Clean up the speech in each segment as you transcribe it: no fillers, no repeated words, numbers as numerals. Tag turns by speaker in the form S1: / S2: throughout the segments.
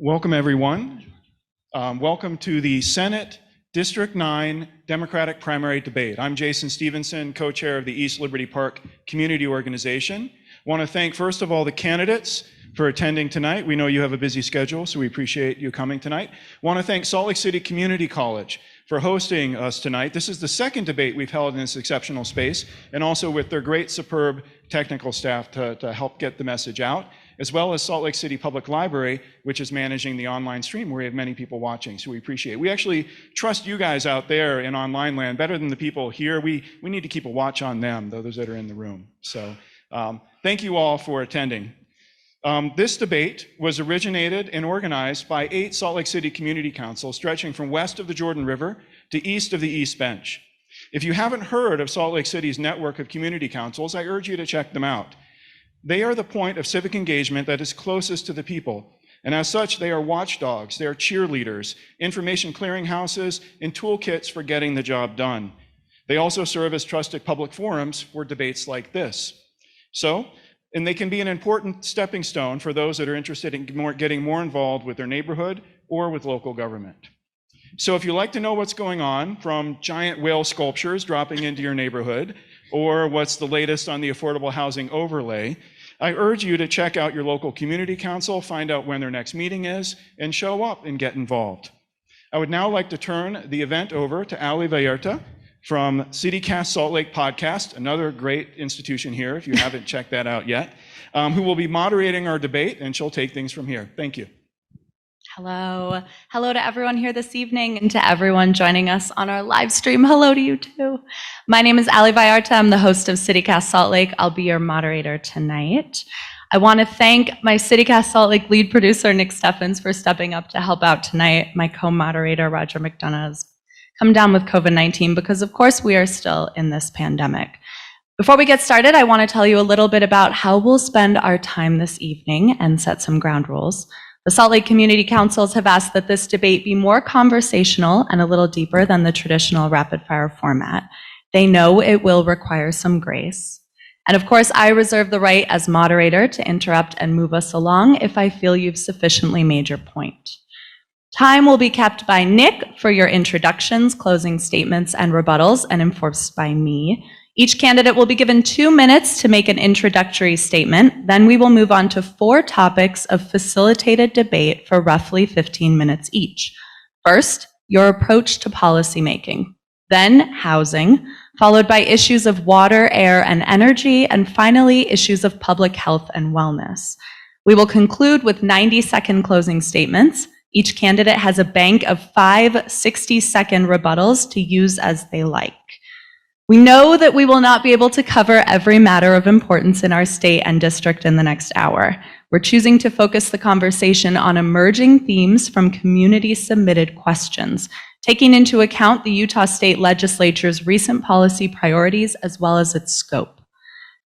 S1: Welcome, everyone. Welcome to the Senate District 9 Democratic Primary Debate. I'm Jason Stevenson, co-chair of the East Liberty Park Community Organization. I want to thank, first of all, the candidates for attending tonight. We know you have a busy schedule, so we appreciate you coming tonight. I want to thank Salt Lake City Community College for hosting us tonight. This is the second debate we've held in this exceptional space, and also with their great, superb technical staff to help get the message out, as well as Salt Lake City Public Library, which is managing the online stream where we have many people watching, so we appreciate it. We actually trust you guys out there in online land better than the people here. We need to keep a watch on them, those that are in the room. So thank you all for attending. This debate was originated and organized by 8 Salt Lake City community councils stretching from west of the Jordan River to east of the East Bench. If you haven't heard of Salt Lake City's network of community councils, I urge you to check them out. They are the point of civic engagement that is closest to the people. And as such, they are watchdogs, they are cheerleaders, information clearinghouses, and toolkits for getting the job done. They also serve as trusted public forums for debates like this. And they can be an important stepping stone for those that are interested in getting more involved with their neighborhood or with local government. So if you'd like to know what's going on, from giant whale sculptures dropping into your neighborhood, or what's the latest on the affordable housing overlay, I urge you to check out your local community council, find out when their next meeting is, and show up and get involved. I would now like to turn the event over to Ali Vallarta from CityCast Salt Lake Podcast, another great institution here if you haven't checked that out yet, who will be moderating our debate, and she'll take things from here. Thank you.
S2: Hello. Hello to everyone here this evening, and to everyone joining us on our live stream. Hello to you too. My name is Ali Vallarta. I'm the host of CityCast Salt Lake. I'll be your moderator tonight. I want to thank my CityCast Salt Lake lead producer, Nick Steffens, for stepping up to help out tonight. My co-moderator, Roger McDonough, has come down with COVID-19 because, of course, we are still in this pandemic. Before we get started, I want to tell you a little bit about how we'll spend our time this evening and set some ground rules. The Salt Lake Community Councils have asked that this debate be more conversational and a little deeper than the traditional rapid-fire format. They know it will require some grace. And of course, I reserve the right as moderator to interrupt and move us along if I feel you've sufficiently made your point. Time will be kept by Nick for your introductions, closing statements, and rebuttals, and enforced by me. Each candidate will be given 2 minutes to make an introductory statement. Then we will move on to 4 topics of facilitated debate for roughly 15 minutes each. First, your approach to policymaking. Then housing, followed by issues of water, air, and energy, and finally issues of public health and wellness. We will conclude with 90-second closing statements. Each candidate has a bank of 5 60-second rebuttals to use as they like. We know that we will not be able to cover every matter of importance in our state and district in the next hour. We're choosing to focus the conversation on emerging themes from community-submitted questions, taking into account the Utah State Legislature's recent policy priorities as well as its scope.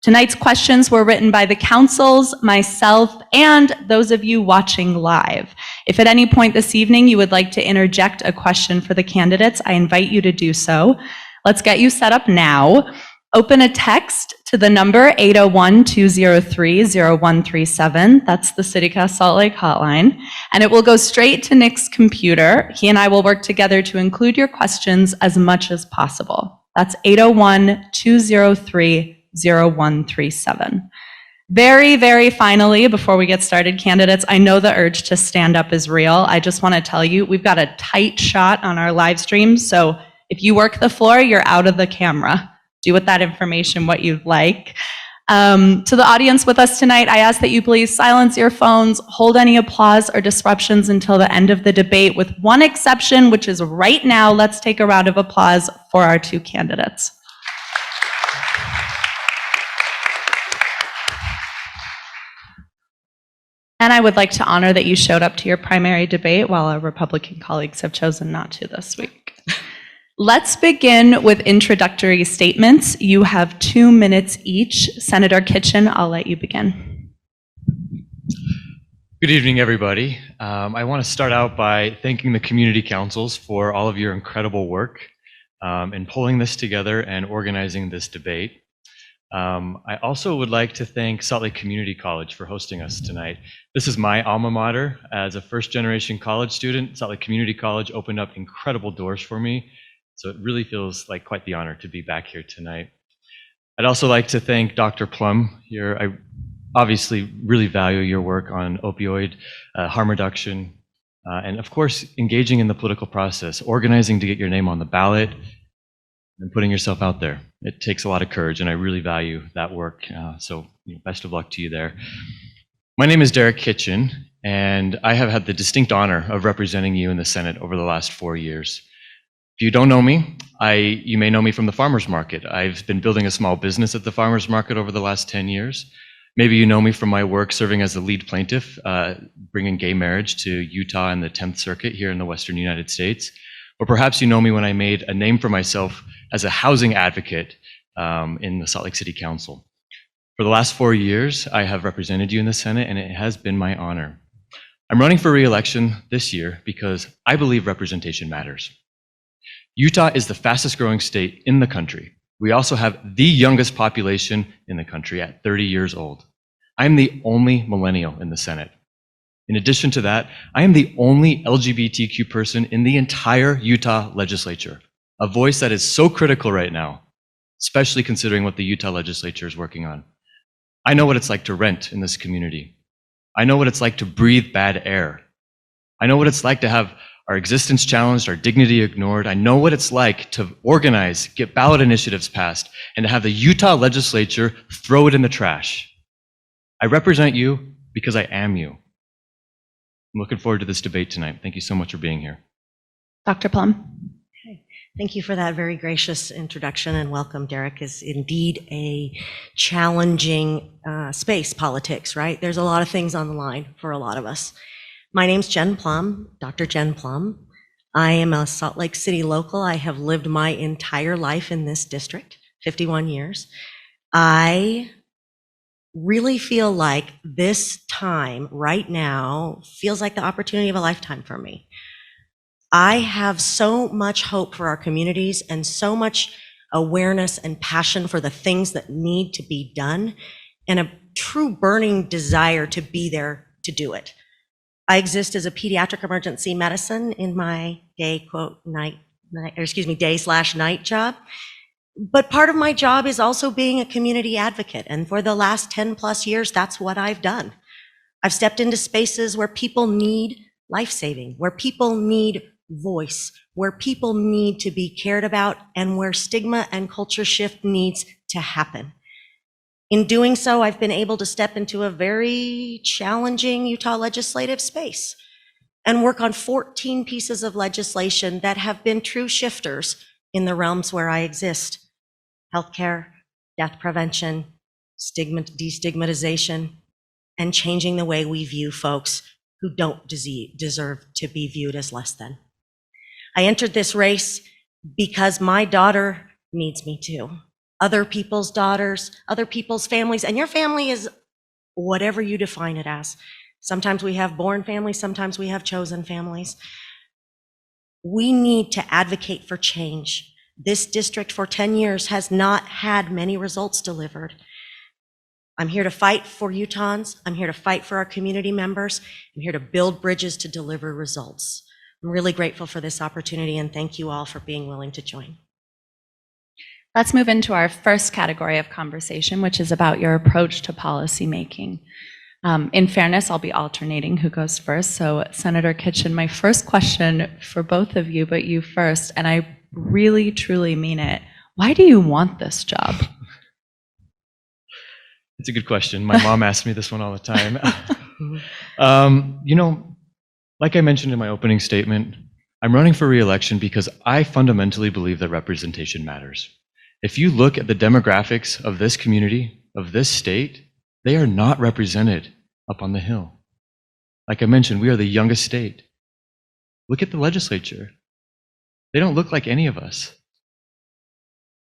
S2: Tonight's questions were written by the councils, myself, and those of you watching live. If at any point this evening you would like to interject a question for the candidates, I invite you to do so. Let's get you set up now. Open a text to the number 801-203-0137. That's the CityCast Salt Lake hotline. And it will go straight to Nick's computer. He and I will work together to include your questions as much as possible. That's 801-203-0137. Very, very finally, before we get started, candidates, I know the urge to stand up is real. I just want to tell you, we've got a tight shot on our live stream, so if you work the floor, you're out of the camera. Do with that information what you'd like. To the audience with us tonight, I ask that you please silence your phones, hold any applause or disruptions until the end of the debate, with one exception, which is right now. Let's take a round of applause for our 2 candidates. And I would like to honor that you showed up to your primary debate while our Republican colleagues have chosen not to this week. Let's begin with introductory statements. You have 2 minutes each. Senator Kitchen, I'll let you begin.
S3: Good evening, everybody. I want to start out by thanking the community councils for all of your incredible work in pulling this together and organizing this debate. I also would like to thank Salt Lake Community College for hosting us tonight. This is my alma mater. As a first-generation college student, Salt Lake Community College opened up incredible doors for me, so it really feels like quite the honor to be back here tonight. I'd also like to thank Dr. Plumb here. I obviously really value your work on opioid harm reduction, and of course, engaging in the political process, organizing to get your name on the ballot, and putting yourself out there. It takes a lot of courage, and I really value that work. So best of luck to you there. My name is Derek Kitchen, and I have had the distinct honor of representing you in the Senate over the last 4 years. If you don't know me, you may know me from the farmers market. I've been building a small business at the farmers market over the last 10 years. Maybe you know me from my work serving as the lead plaintiff, bringing gay marriage to Utah and the 10th Circuit here in the Western United States. Or perhaps you know me when I made a name for myself as a housing advocate in the Salt Lake City Council. For the last 4 years, I have represented you in the Senate, and it has been my honor. I'm running for re-election this year because I believe representation matters. Utah is the fastest growing state in the country. We also have the youngest population in the country at 30 years old. I'm the only millennial in the Senate. In addition to that, I am the only LGBTQ person in the entire Utah legislature, a voice that is so critical right now, especially considering what the Utah legislature is working on. I know what it's like to rent in this community. I know what it's like to breathe bad air. I know what it's like to have our existence challenged, our dignity ignored. I know what it's like to organize, get ballot initiatives passed, and to have the Utah legislature throw it in the trash. I represent you because I am you. I'm looking forward to this debate tonight. Thank you so much for being here.
S2: Dr. Plumb.
S4: Okay. Thank you for that very gracious introduction, and welcome. Derek is indeed a challenging space, politics, right? There's a lot of things on the line for a lot of us. My name's Jen Plumb, Dr. Jen Plumb. I am a Salt Lake City local. I have lived my entire life in this district, 51 years. I really feel like this time right now feels like the opportunity of a lifetime for me. I have so much hope for our communities and so much awareness and passion for the things that need to be done, and a true burning desire to be there to do it. I exist as a pediatric emergency medicine in my day slash night job. But part of my job is also being a community advocate. And for the last 10 plus years, that's what I've done. I've stepped into spaces where people need life-saving, where people need voice, where people need to be cared about, and where stigma and culture shift needs to happen. In doing so, I've been able to step into a very challenging Utah legislative space and work on 14 pieces of legislation that have been true shifters in the realms where I exist. Healthcare, death prevention, destigmatization, and changing the way we view folks who don't deserve to be viewed as less than. I entered this race because my daughter needs me to. Other people's daughters, other people's families, and your family is whatever you define it as. Sometimes we have born families, sometimes we have chosen families. We need to advocate for change. This district for 10 years has not had many results delivered. I'm here to fight for Utahns. I'm here to fight for our community members. I'm here to build bridges to deliver results. I'm really grateful for this opportunity, and thank you all for being willing to join.
S2: Let's move into our first category of conversation, which is about your approach to policymaking. In fairness, I'll be alternating who goes first. So Senator Kitchen, my first question for both of you, but you first, and I really, truly mean it. Why do you want this job?
S3: It's a good question. My mom asks me this one all the time. Like I mentioned in my opening statement, I'm running for re-election because I fundamentally believe that representation matters. If you look at the demographics of this community, of this state, they are not represented up on the Hill. Like I mentioned, we are the youngest state. Look at the legislature. They don't look like any of us.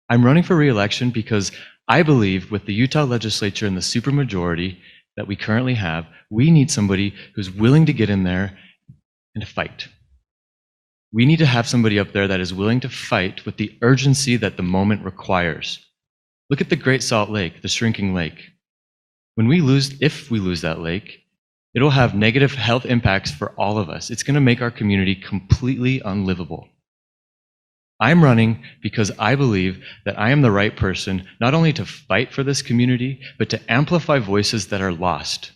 S3: I'm running for re-election because I believe with the Utah legislature and the supermajority that we currently have, we need somebody who's willing to get in there and to fight. We need to have somebody up there that is willing to fight with the urgency that the moment requires. Look at the Great Salt Lake, the shrinking lake. If we lose that lake, it'll have negative health impacts for all of us. It's going to make our community completely unlivable. I'm running because I believe that I am the right person, not only to fight for this community, but to amplify voices that are lost,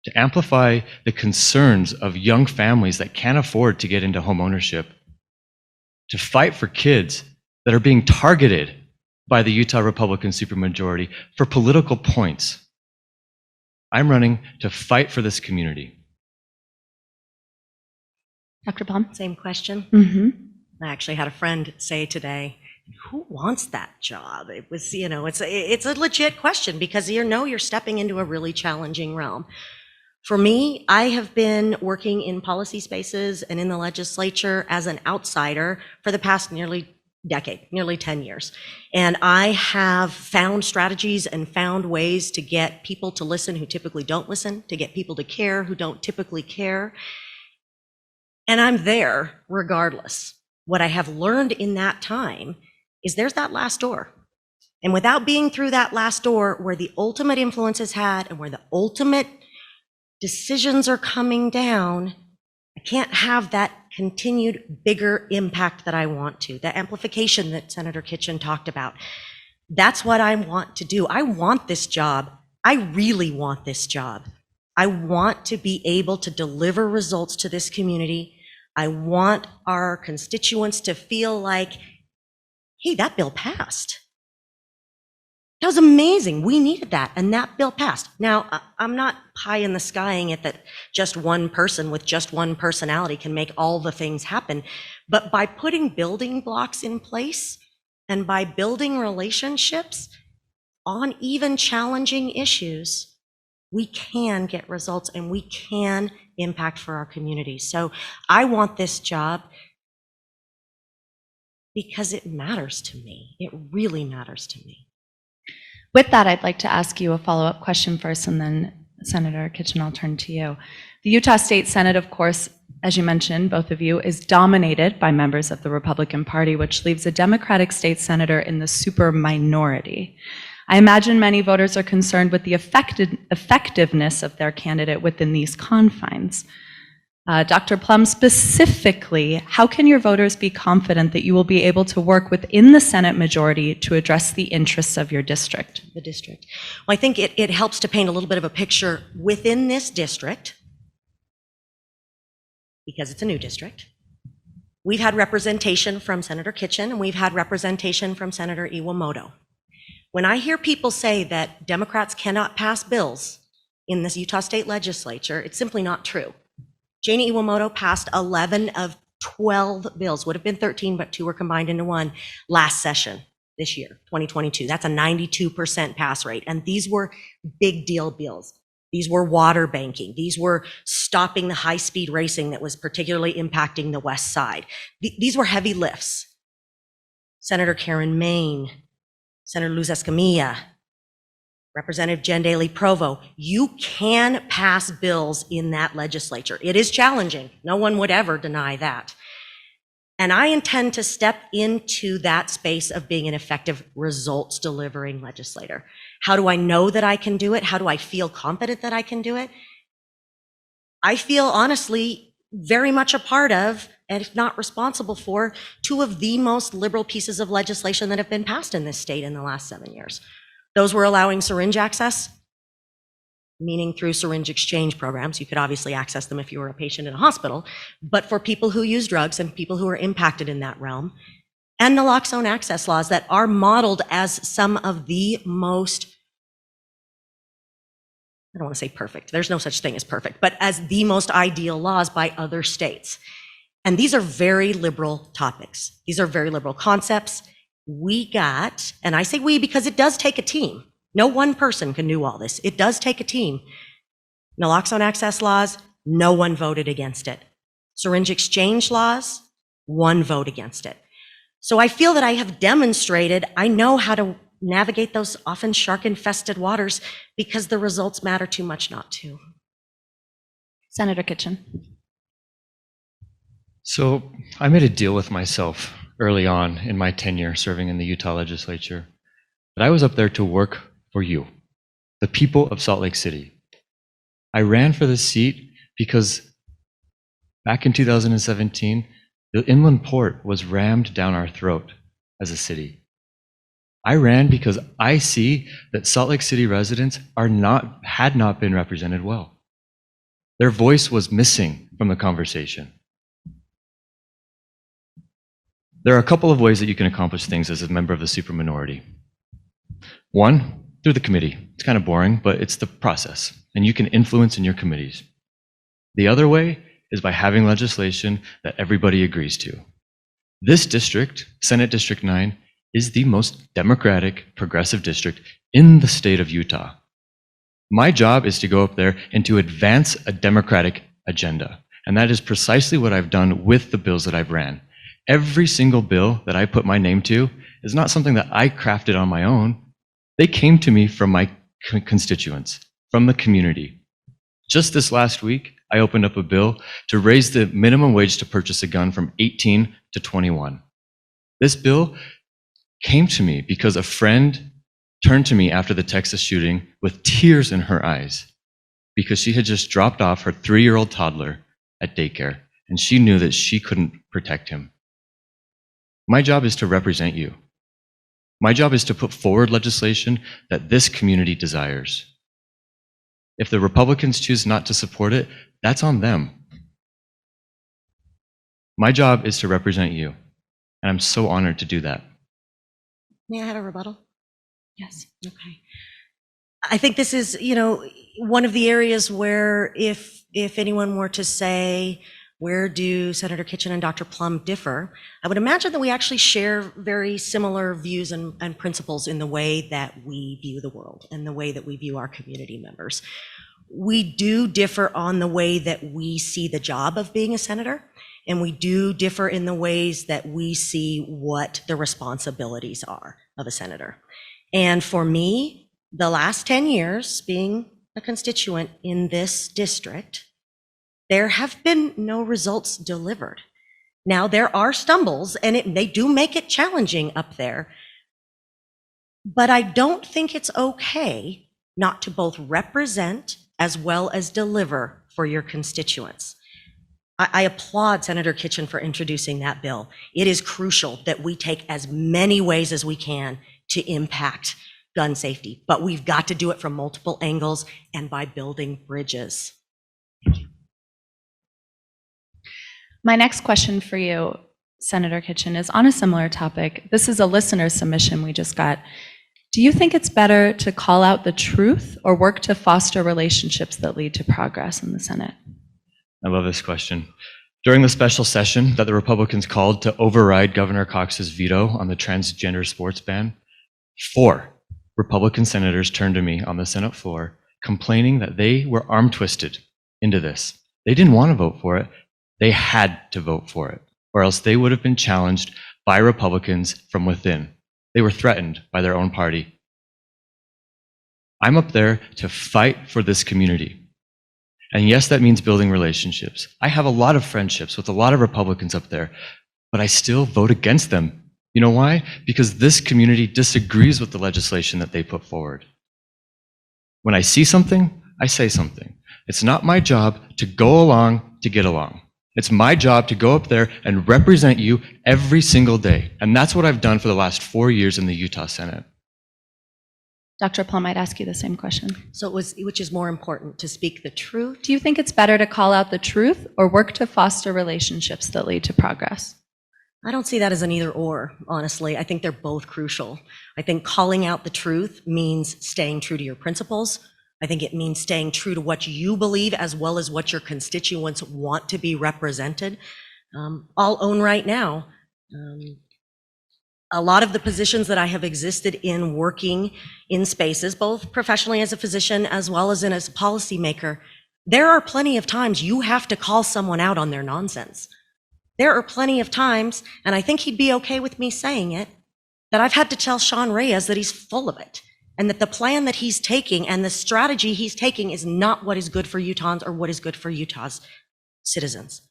S3: to amplify the concerns of young families that can't afford to get into home ownership, to fight for kids that are being targeted by the Utah Republican supermajority for political points. I'm running to fight for this community.
S2: Dr. Plumb?
S4: Same question.
S2: Mm-hmm.
S4: I actually had a friend say today, who wants that job? It was, it's a legit question because you're stepping into a really challenging realm. For me, I have been working in policy spaces and in the legislature as an outsider for the past nearly 10 years. And I have found strategies and found ways to get people to listen who typically don't listen, to get people to care who don't typically care. And I'm there regardless. What I have learned in that time is there's that last door. And without being through that last door where the ultimate influence is had and where the ultimate decisions are coming down, I can't have that continued bigger impact that I want to, the amplification that Senator Kitchen talked about. That's what I want to do. I want this job. I really want this job. I want to be able to deliver results to this community. I want our constituents to feel like, hey, that bill passed. That was amazing. We needed that, and that bill passed. Now, I'm not pie in the skying it that just one person with just one personality can make all the things happen. But by putting building blocks in place and by building relationships on even challenging issues, we can get results and we can impact for our community. So I want this job because it matters to me. It really matters to me.
S2: With that, I'd like to ask you a follow-up question first, and then Senator Kitchen, I'll turn to you. The Utah State Senate, of course, as you mentioned, both of you, is dominated by members of the Republican Party, which leaves a Democratic state senator in the super minority. I imagine many voters are concerned with the effectiveness of their candidate within these confines. Dr. Plumb, specifically, how can your voters be confident that you will be able to work within the Senate majority to address the interests of your district?
S4: The district. Well, I think it helps to paint a little bit of a picture within this district, because it's a new district. We've had representation from Senator Kitchen, and we've had representation from Senator Iwamoto. When I hear people say that Democrats cannot pass bills in this Utah State Legislature, it's simply not true. Janie Iwamoto passed 11 of 12 bills, would have been 13, but 2 were combined into one last session this year, 2022. That's a 92% pass rate. And these were big deal bills. These were water banking. These were stopping the high-speed racing that was particularly impacting the West Side. These were heavy lifts. Senator Karen Main, Senator Luz Escamilla, Representative Jen Daly Provo, you can pass bills in that legislature. It is challenging. No one would ever deny that. And I intend to step into that space of being an effective results delivering legislator. How do I know that I can do it? How do I feel confident that I can do it? I feel honestly very much a part of, and if not responsible for, 2 of the most liberal pieces of legislation that have been passed in this state in the last 7 years. Those were allowing syringe access, meaning through syringe exchange programs. You could obviously access them if you were a patient in a hospital, but for people who use drugs and people who are impacted in that realm, and naloxone access laws that are modeled as some of the most, I don't want to say perfect, there's no such thing as perfect, but as the most ideal laws by other states. And these are very liberal topics. These are very liberal concepts. We got, and I say we because it does take a team. No one person can do all this. It does take a team. Naloxone access laws, no one voted against it. Syringe exchange laws, 1 vote against it. So I feel that I have demonstrated I know how to navigate those often shark-infested waters because the results matter too much not to.
S2: Senator Kitchen.
S3: So I made a deal with myself early on in my tenure serving in the Utah legislature. that I was up there to work for you, the people of Salt Lake City. I ran for this seat because back in 2017, the inland port was rammed down our throat as a city. I ran because I see that Salt Lake City residents had not been represented well. Their voice was missing from the conversation. There are a couple of ways that you can accomplish things as a member of the superminority. One, through the committee. It's kind of boring, but it's the process, and you can influence in your committees. The other way is by having legislation that everybody agrees to. This district, Senate District 9, is the most democratic, progressive district in the state of Utah. My job is to go up there and to advance a democratic agenda. And that is precisely what I've done with the bills that I've ran. Every single bill that I put my name to is not something that I crafted on my own. They came to me from my constituents, from the community. Just this last week, I opened up a bill to raise the minimum wage to purchase a gun from 18 to 21. This bill came to me because a friend turned to me after the Texas shooting with tears in her eyes because she had just dropped off her 3-year-old toddler at daycare and she knew that she couldn't protect him. My job is to represent you. My job is to put forward legislation that this community desires. If the Republicans choose not to support it, that's on them. My job is to represent you, and I'm so honored to do that.
S4: May I have a rebuttal?
S2: Yes.
S4: Okay. I think this is, one of the areas where if anyone were to say, where do Senator Kitchen and Dr. Plumb differ? I would imagine that we actually share very similar views and principles in the way that we view the world and the way that we view our community members. We do differ on the way that we see the job of being a senator, and we do differ in the ways that we see what the responsibilities are of a senator. And for me, the last 10 years being a constituent in this district, there have been no results delivered. Now, there are stumbles, and they do make it challenging up there, but I don't think it's okay not to both represent as well as deliver for your constituents. I applaud Senator Kitchen for introducing that bill. It is crucial that we take as many ways as we can to impact gun safety, but we've got to do it from multiple angles and by building bridges.
S2: My next question for you, Senator Kitchen, is on a similar topic. This is a listener submission we just got. Do you think it's better to call out the truth or work to foster relationships that lead to progress in the Senate?
S3: I love this question. During the special session that the Republicans called to override Governor Cox's veto on the transgender sports ban, 4 Republican senators turned to me on the Senate floor complaining that they were arm twisted into this. They didn't want to vote for it. They had to vote for it, or else they would have been challenged by Republicans from within. They were threatened by their own party. I'm up there to fight for this community. And yes, that means building relationships. I have a lot of friendships with a lot of Republicans up there, but I still vote against them. You know why? Because this community disagrees with the legislation that they put forward. When I see something, I say something. It's not my job to go along to get along. It's my job to go up there and represent you every single day. And that's what I've done for the last 4 years in the Utah Senate.
S2: Dr. Plumb, I'd ask you the same question.
S4: So which is more important, to speak the truth?
S2: Do you think it's better to call out the truth or work to foster relationships that lead to progress?
S4: I don't see that as an either or, honestly. I think they're both crucial. I think calling out the truth means staying true to your principles. I think it means staying true to what you believe as well as what your constituents want to be represented. I'll own right now, a lot of the positions that I have existed in working in spaces, both professionally as a physician as well as as a policymaker, there are plenty of times you have to call someone out on their nonsense. There are plenty of times, and I think he'd be okay with me saying it, that I've had to tell Sean Reyes that he's full of it, and that the plan that he's taking and the strategy he's taking is not what is good for Utahns or what is good for Utah's citizens.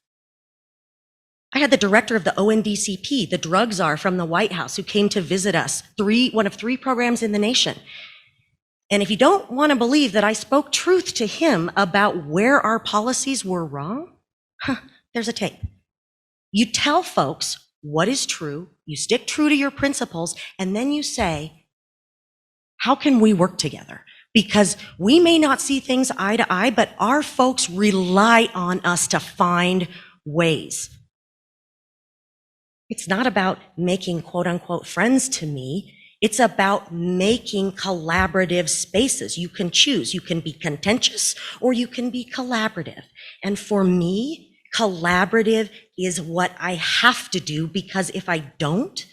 S4: I had the director of the ONDCP, the drug czar from the White House, who came to visit us, one of 3 programs in the nation. And if you don't want to believe that I spoke truth to him about where our policies were wrong, there's a tape. You tell folks what is true, you stick true to your principles, and then you say, how can we work together? Because we may not see things eye to eye, but our folks rely on us to find ways. It's not about making quote unquote friends to me. It's about making collaborative spaces. You can choose. You can be contentious or you can be collaborative. And for me, collaborative is what I have to do, because if I don't,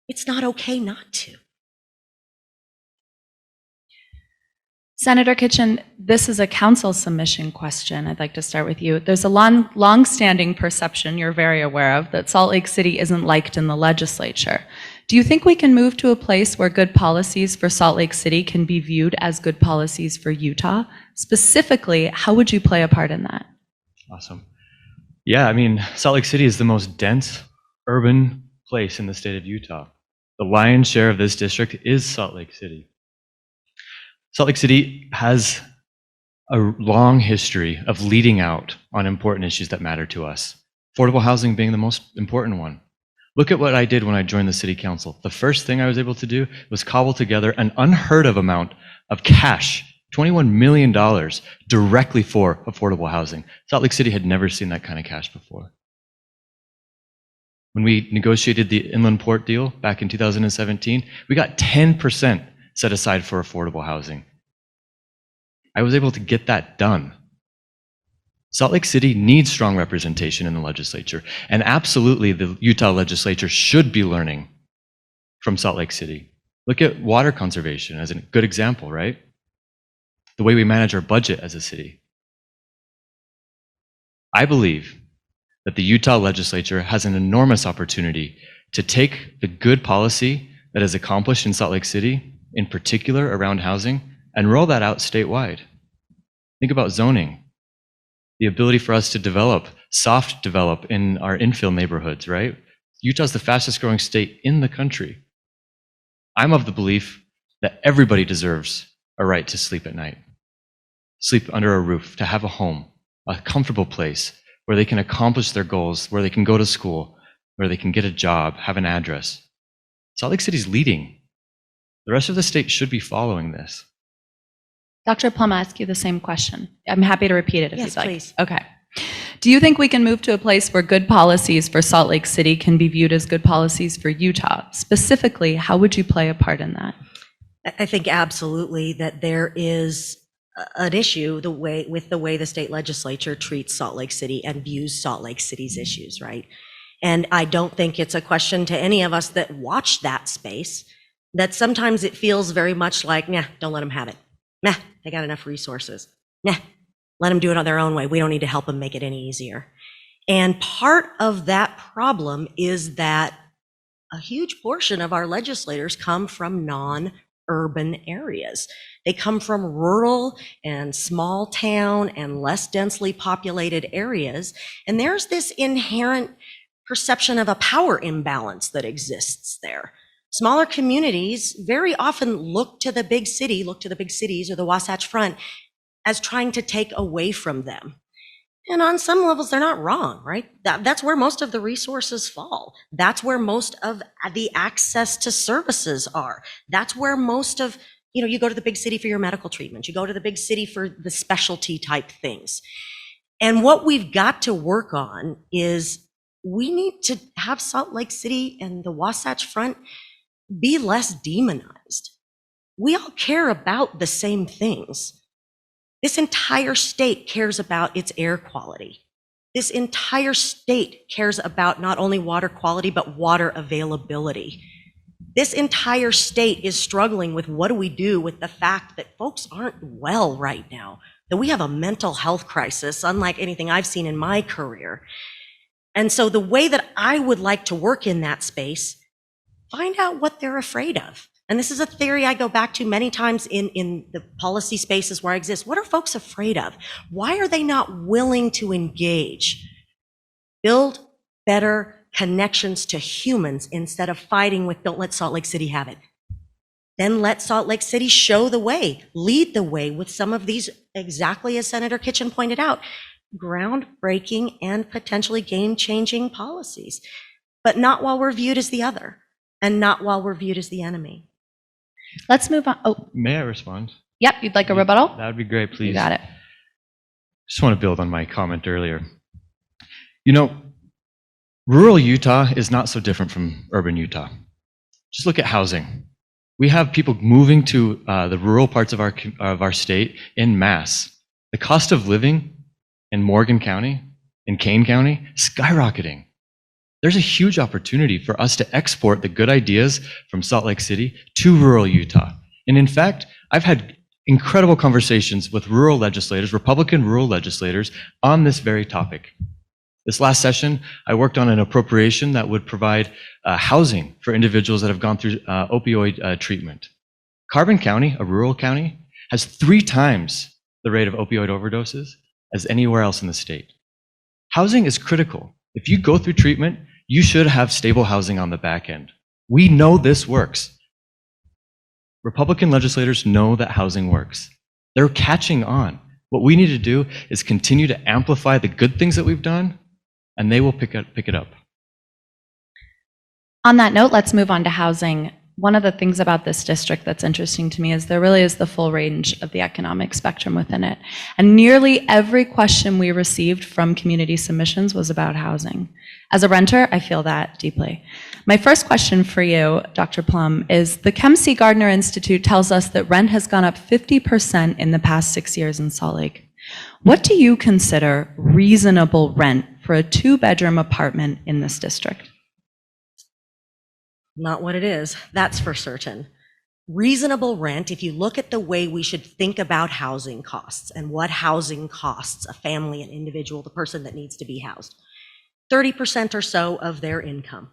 S4: it's not okay not to.
S2: Senator Kitchen, this is a council submission question. I'd like to start with you. There's a long-standing perception you're very aware of that Salt Lake City isn't liked in the legislature. Do you think we can move to a place where good policies for Salt Lake City can be viewed as good policies for Utah? Specifically, how would you play a part in that?
S3: Awesome. Yeah, I mean, Salt Lake City is the most dense urban place in the state of Utah. The lion's share of this district is Salt Lake City. Salt Lake City has a long history of leading out on important issues that matter to us, affordable housing being the most important one. Look at what I did when I joined the city council. The first thing I was able to do was cobble together an unheard of amount of cash, $21 million, directly for affordable housing. Salt Lake City had never seen that kind of cash before. When we negotiated the inland port deal back in 2017, we got 10% set aside for affordable housing. I was able to get that done. Salt Lake City needs strong representation in the legislature, and absolutely the Utah legislature should be learning from Salt Lake City. Look at water conservation as a good example, right? The way we manage our budget as a city. I believe that the Utah legislature has an enormous opportunity to take the good policy that is accomplished in Salt Lake City, in particular around housing, and roll that out statewide. Think about zoning, the ability for us to soft develop in our infill neighborhoods, right? Utah's the fastest growing state in the country. I'm of the belief that everybody deserves a right to sleep at night, sleep under a roof, to have a home, a comfortable place where they can accomplish their goals, where they can go to school, where they can get a job, have an address. Salt Lake City's leading. The rest of the state should be following this.
S2: Dr. Plumb, I'll ask you the same question. I'm happy to repeat it if
S4: Yes,
S2: you'd like.
S4: please.
S2: Okay. Do you think we can move to a place where good policies for Salt Lake City can be viewed as good policies for Utah? Specifically, how would you play a part in that?
S4: I think absolutely that there is an issue with the way the state legislature treats Salt Lake City and views Salt Lake City's issues, right? And I don't think it's a question to any of us that watch that space, that sometimes it feels very much like, nah, don't let them have it. Nah, they got enough resources. Nah, let them do it on their own way. We don't need to help them make it any easier. And part of that problem is that a huge portion of our legislators come from non-urban areas. They come from rural and small town and less densely populated areas. And there's this inherent perception of a power imbalance that exists there. Smaller communities very often look to the big cities or the Wasatch Front as trying to take away from them. And on some levels, they're not wrong, right? That's where most of the resources fall. That's where most of the access to services are. That's where most of, you go to the big city for your medical treatment. You go to the big city for the specialty type things. And what we've got to work on is we need to have Salt Lake City and the Wasatch Front be less demonized. We all care about the same things. This entire state cares about its air quality. This entire state cares about not only water quality, but water availability. This entire state is struggling with what do we do with the fact that folks aren't well right now, that we have a mental health crisis unlike anything I've seen in my career. And so the way that I would like to work in that space, find out what they're afraid of. And this is a theory I go back to many times in the policy spaces where I exist. What are folks afraid of? Why are they not willing to engage? Build better connections to humans instead of fighting with don't let Salt Lake City have it. Then let Salt Lake City show the way, lead the way with some of these, exactly as Senator Kitchen pointed out, groundbreaking and potentially game-changing policies, but not while we're viewed as the other and not while we're viewed as the enemy.
S2: Let's move on. Oh,
S3: May I respond?
S2: yep, you'd like a rebuttal?
S3: That would be great, please.
S2: You got it.
S3: Just want to build on my comment earlier. You know, rural Utah is not so different from urban Utah. Just look at housing. We have people moving to the rural parts of our state en masse. The cost of living in Morgan County, in Kane County, skyrocketing. There's a huge opportunity for us to export the good ideas from Salt Lake City to rural Utah. And in fact, I've had incredible conversations with rural legislators, Republican rural legislators, on this very topic. This last session, I worked on an appropriation that would provide housing for individuals that have gone through opioid treatment. Carbon County, a rural county, has 3 times the rate of opioid overdoses as anywhere else in the state. Housing is critical. If you go through treatment, you should have stable housing on the back end. We know this works. Republican legislators know that housing works. They're catching on. What we need to do is continue to amplify the good things that we've done, and they will pick it up.
S2: On that note, let's move on to housing. One of the things about this district that's interesting to me is there really is the full range of the economic spectrum within it. And nearly every question we received from community submissions was about housing. As a renter, I feel that deeply. My first question for you, Dr. Plumb, is the Chem C. Gardner Institute tells us that rent has gone up 50% in the past 6 years in Salt Lake. What do you consider reasonable rent for a 2-bedroom apartment in this district?
S4: Not what it is, that's for certain. Reasonable rent, if you look at the way we should think about housing costs and what housing costs a family, an individual, the person that needs to be housed, 30% or so of their income.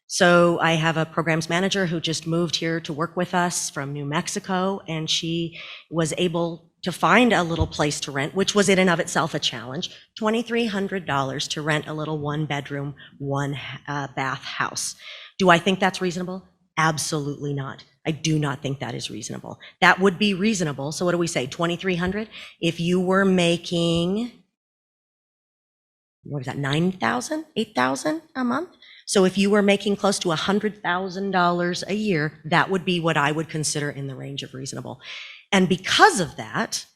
S4: So I have a programs manager who just moved here to work with us from New Mexico, and she was able to find a little place to rent, which was in and of itself a challenge, $2,300 to rent a little 1-bedroom, 1-bath house. Do I think that's reasonable? Absolutely not. I do not think that is reasonable. That would be reasonable. So what do we say, $2,300? If you were making, what is that, $9,000, $8,000 a month? So if you were making close to $100,000 a year, that would be what I would consider in the range of reasonable. And because of that,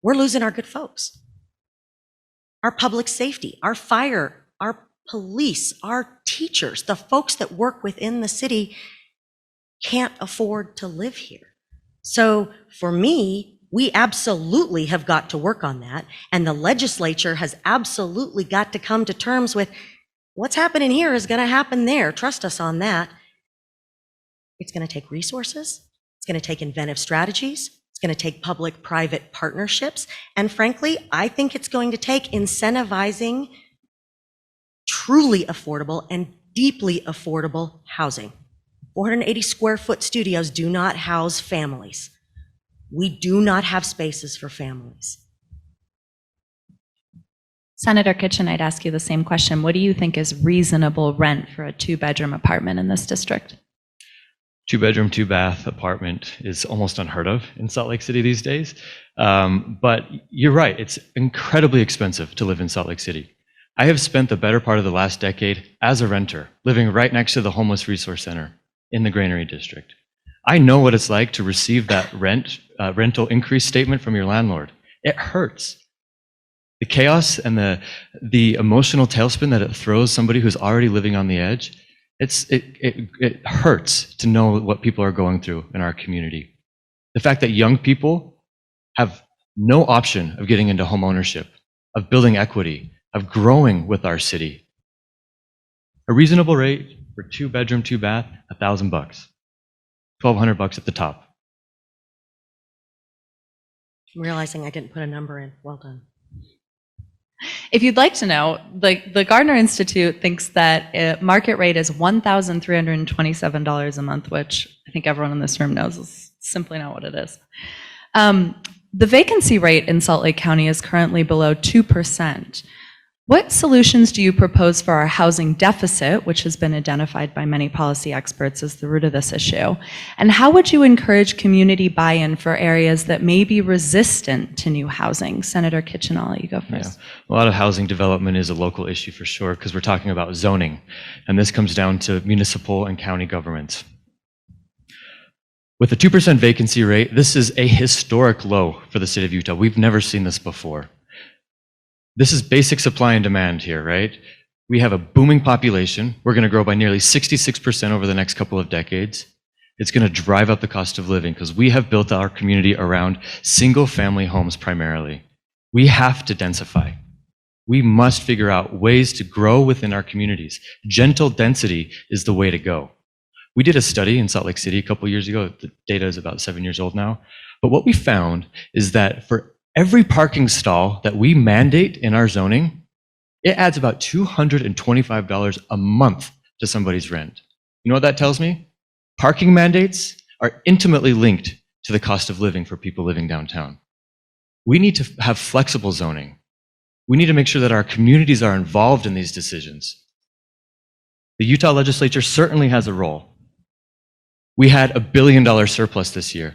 S4: we're losing our good folks. Our public safety, our fire, our police, our teachers, the folks that work within the city can't afford to live here. So for me, we absolutely have got to work on that. And the legislature has absolutely got to come to terms with what's happening here is going to happen there. Trust us on that. It's going to take resources. It's going to take inventive strategies. It's going to take public-private partnerships. And frankly, I think it's going to take incentivizing truly affordable and deeply affordable housing. 480 square foot studios do not house families. We do not have spaces for families.
S2: Senator Kitchen, I'd ask you the same question. What do you think is reasonable rent for a 2-bedroom apartment in this district?
S3: 2-bedroom, 2-bath apartment is almost unheard of in Salt Lake City these days. But you're right, it's incredibly expensive to live in Salt Lake City. I have spent the better part of the last decade as a renter, living right next to the Homeless Resource Center in the Granary District. I know what it's like to receive that rental increase statement from your landlord. It hurts. The chaos and the emotional tailspin that it throws somebody who's already living on the edge, it hurts to know what people are going through in our community. The fact that young people have no option of getting into home ownership, of building equity, of growing with our city. A reasonable rate for 2-bedroom, 2-bath, $1,000, $1,200 at the top.
S4: I'm realizing I didn't put a number in. Well done.
S2: If you'd like to know, the Gardner Institute thinks that market rate is $1,327 a month, which I think everyone in this room knows is simply not what it is. The vacancy rate in Salt Lake County is currently below 2%. What solutions do you propose for our housing deficit, which has been identified by many policy experts as the root of this issue? And how would you encourage community buy-in for areas that may be resistant to new housing? Senator Kitchenall, you go first.
S3: Yeah. A lot of housing development is a local issue for sure, because we're talking about zoning. And this comes down to municipal and county governments. With a 2% vacancy rate, this is a historic low for the state of Utah. We've never seen this before. This is basic supply and demand here, right? We have a booming population. We're going to grow by nearly 66% over the next couple of decades. It's going to drive up the cost of living because we have built our community around single-family homes primarily. We have to densify. We must figure out ways to grow within our communities. Gentle density is the way to go. We did a study in Salt Lake City a couple years ago. The data is about 7 years old now. But what we found is that for every parking stall that we mandate in our zoning, it adds about $225 a month to somebody's rent. You know what that tells me? Parking mandates are intimately linked to the cost of living for people living downtown. We need to have flexible zoning. We need to make sure that our communities are involved in these decisions. The Utah legislature certainly has a role. We had $1 billion surplus this year.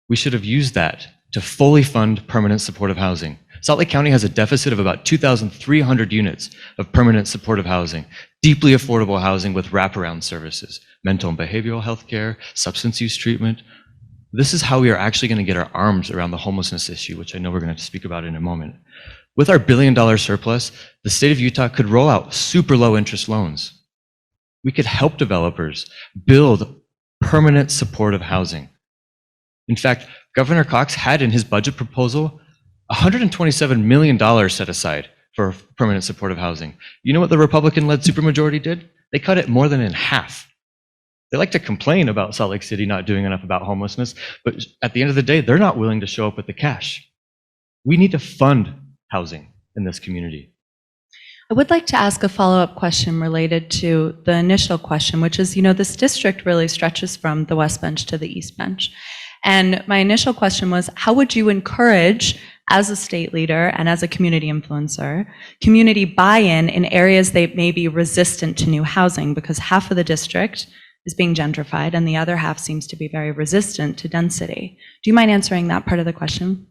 S3: We should have used that to fully fund permanent supportive housing. Salt Lake County has a deficit of about 2,300 units of permanent supportive housing, deeply affordable housing with wraparound services, mental and behavioral health care, substance use treatment. This is how we are actually going to get our arms around the homelessness issue, which I know we're going to speak about in a moment. With our $1 billion surplus, the state of Utah could roll out super low interest loans. We could help developers build permanent supportive housing. In fact, Governor Cox had in his budget proposal $127 million set aside for permanent supportive housing. You know what the Republican-led supermajority did? They cut it more than in half. They like to complain about Salt Lake City not doing enough about homelessness, but at the end of the day, they're not willing to show up with the cash. We need to fund housing in this community.
S2: I would like to ask a follow-up question related to the initial question, which is, this district really stretches from the West Bench to the East Bench. And my initial question was, how would you encourage, as a state leader and as a community influencer, community buy-in in areas that may be resistant to new housing? Because half of the district is being gentrified and the other half seems to be very resistant to density. Do you mind answering that part of the question?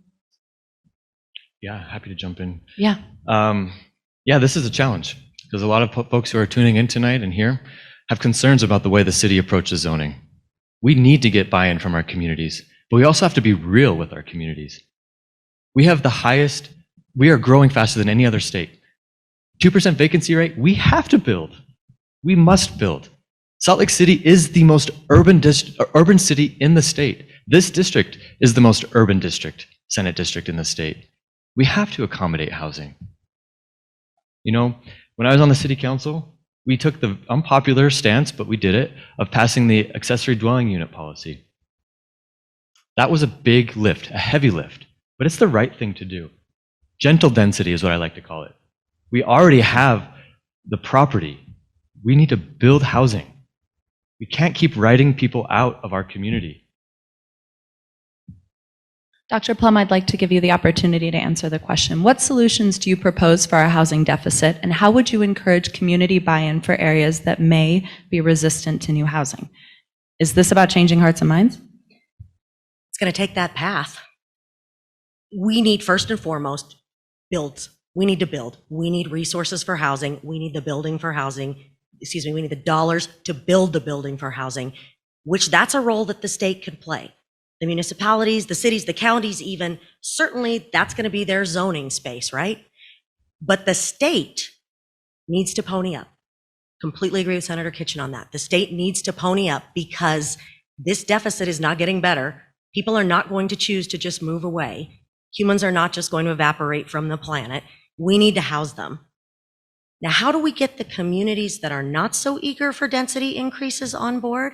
S3: Yeah, happy to jump in.
S2: Yeah.
S3: Yeah, this is a challenge because a lot of folks who are tuning in tonight and here have concerns about the way the city approaches zoning. We need to get buy-in from our communities, but we also have to be real with our communities. We have the highest, we are growing faster than any other state. 2% vacancy rate, we have to build. We must build. Salt Lake City is the most urban city in the state. This district is the most urban district, Senate district in the state. We have to accommodate housing. When I was on the city council, we took the unpopular stance, but we did it, of passing the accessory dwelling unit policy. That was a big lift, a heavy lift, but it's the right thing to do. Gentle density is what I like to call it. We already have the property. We need to build housing. We can't keep writing people out of our community.
S2: Dr. Plumb, I'd like to give you the opportunity to answer the question. What solutions do you propose for our housing deficit, and how would you encourage community buy-in for areas that may be resistant to new housing? Is this about changing hearts and minds?
S4: It's going to take that path. We need, first and foremost, builds. We need to build. We need resources for housing. We need the building for housing. We need the dollars to build the building for housing, which that's a role that the state can play. The municipalities, the cities, the counties even, certainly that's going to be their zoning space, right? But the state needs to pony up. Completely agree with Senator Kitchen on that. The state needs to pony up because this deficit is not getting better. People are not going to choose to just move away. Humans are not just going to evaporate from the planet. We need to house them. Now, how do we get the communities that are not so eager for density increases on board?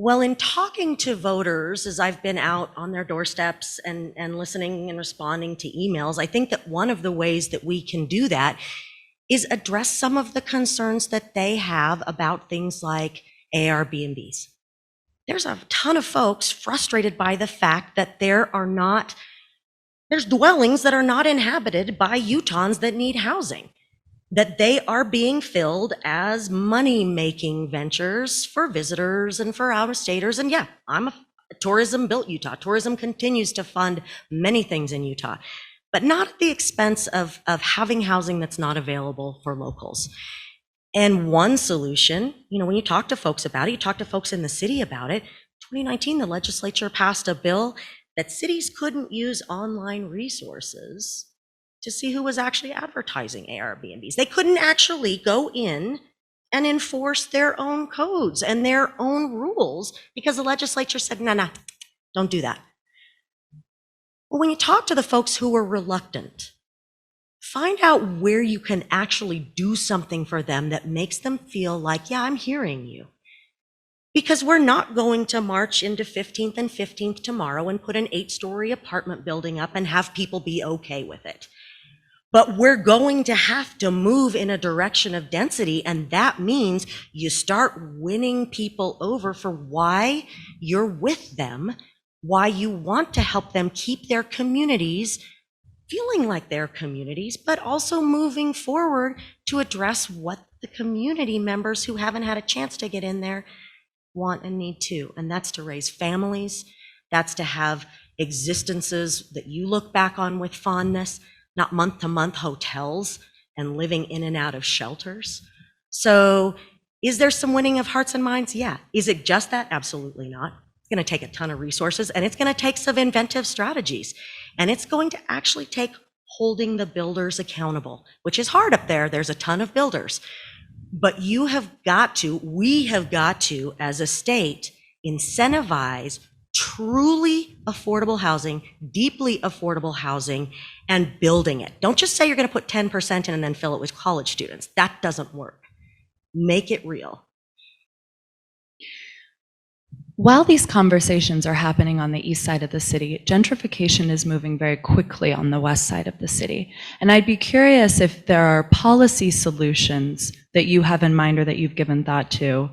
S4: Well, in talking to voters, as I've been out on their doorsteps and listening and responding to emails, I think that one of the ways that we can do that is address some of the concerns that they have about things like Airbnbs. There's a ton of folks frustrated by the fact that there are not There's dwellings that are not inhabited by Utahns that need housing, that they are being filled as money-making ventures for visitors and for out-of-staters. And yeah, tourism built Utah. Tourism continues to fund many things in Utah, but not at the expense of having housing that's not available for locals. And one solution, when you talk to folks about it, you talk to folks in the city about it, 2019, the legislature passed a bill that cities couldn't use online resources to see who was actually advertising Airbnbs. They couldn't actually go in and enforce their own codes and their own rules because the legislature said, no, don't do that. Well, when you talk to the folks who were reluctant, find out where you can actually do something for them that makes them feel like, yeah, I'm hearing you. Because we're not going to march into 15th and 15th tomorrow and put an 8-story apartment building up and have people be okay with it. But we're going to have to move in a direction of density, and that means you start winning people over for why you're with them, why you want to help them keep their communities feeling like their communities, but also moving forward to address what the community members who haven't had a chance to get in there want and need to. And that's to raise families. That's to have existences that you look back on with fondness, not month-to-month hotels and living in and out of shelters. So is there some winning of hearts and minds? Yeah. Is it just that? Absolutely not. It's going to take a ton of resources, and it's going to take some inventive strategies. And it's going to actually take holding the builders accountable, which is hard up there. There's a ton of builders. But we have got to, as a state, incentivize truly affordable housing, deeply affordable housing, and building it. Don't just say you're going to put 10% in and then fill it with college students. That doesn't work. Make it real.
S2: While these conversations are happening on the east side of the city, gentrification is moving very quickly on the west side of the city. And I'd be curious if there are policy solutions that you have in mind or that you've given thought to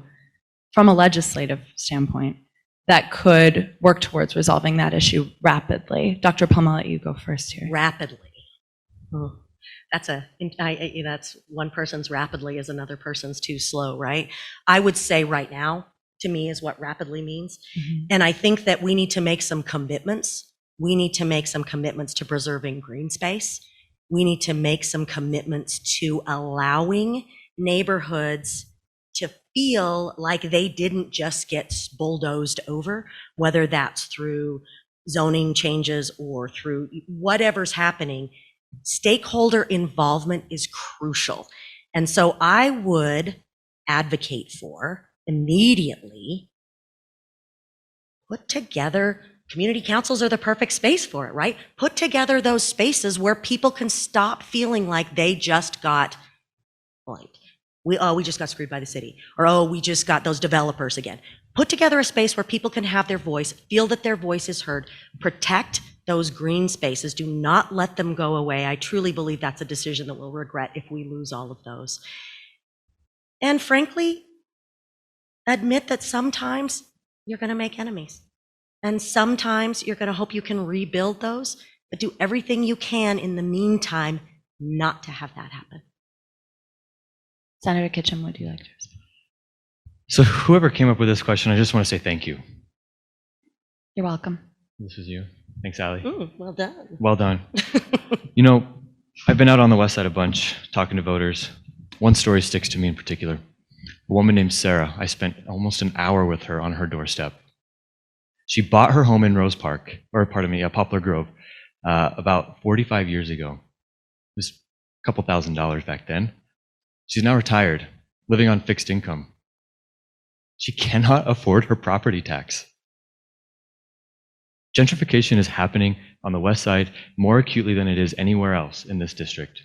S2: from a legislative standpoint that could work towards resolving that issue rapidly. Dr. Plumb, I'll let you go first here.
S4: Rapidly. Oh, that's one person's rapidly is another person's too slow, right? I would say right now, to me, is what rapidly means. Mm-hmm. And I think that we need to make some commitments. We need to make some commitments to preserving green space. We need to make some commitments to allowing neighborhoods to feel like they didn't just get bulldozed over, whether that's through zoning changes or through whatever's happening. Stakeholder involvement is crucial. And so I would advocate for immediately put together, community councils are the perfect space for it, right? Put together those spaces where people can stop feeling like they just got blanked. We just got screwed by the city, or we just got those developers again. Put together a space where people can have their voice, feel that their voice is heard, protect those green spaces. Do not let them go away. I truly believe that's a decision that we'll regret if we lose all of those. And frankly, admit that sometimes you're going to make enemies. And sometimes you're going to hope you can rebuild those, but do everything you can in the meantime not to have that happen.
S2: Senator Kitchen, would you like to respond?
S3: So whoever came up with this question, I just want to say thank you.
S2: You're welcome.
S3: This is you. Thanks, Allie.
S4: Well done.
S3: Well done. I've been out on the west side a bunch talking to voters. One story sticks to me in particular. A woman named Sarah. I spent almost an hour with her on her doorstep. She bought her home in Poplar Grove, about 45 years ago. It was a couple $1,000s back then. She's now retired, living on fixed income. She cannot afford her property tax. Gentrification is happening on the west side more acutely than it is anywhere else in this district.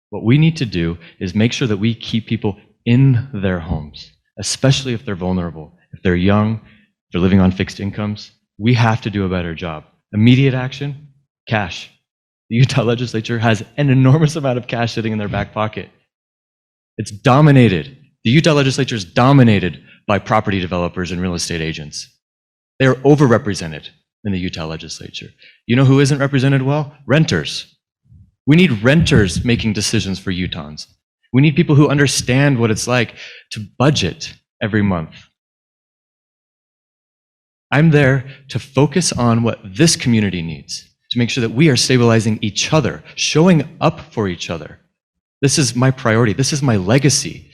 S3: What we need to do is make sure that we keep people in their homes, especially if they're vulnerable, if they're young, if they're living on fixed incomes. We have to do a better job. Immediate action, cash. The Utah legislature has an enormous amount of cash sitting in their back pocket. It's dominated. The Utah legislature is dominated by property developers and real estate agents. They are overrepresented. in the Utah legislature. You know who isn't represented well? Renters. We need renters making decisions for Utahns. We need people who understand what it's like to budget every month. I'm there to focus on what this community needs, to make sure that we are stabilizing each other, showing up for each other. This is my priority. This is my legacy.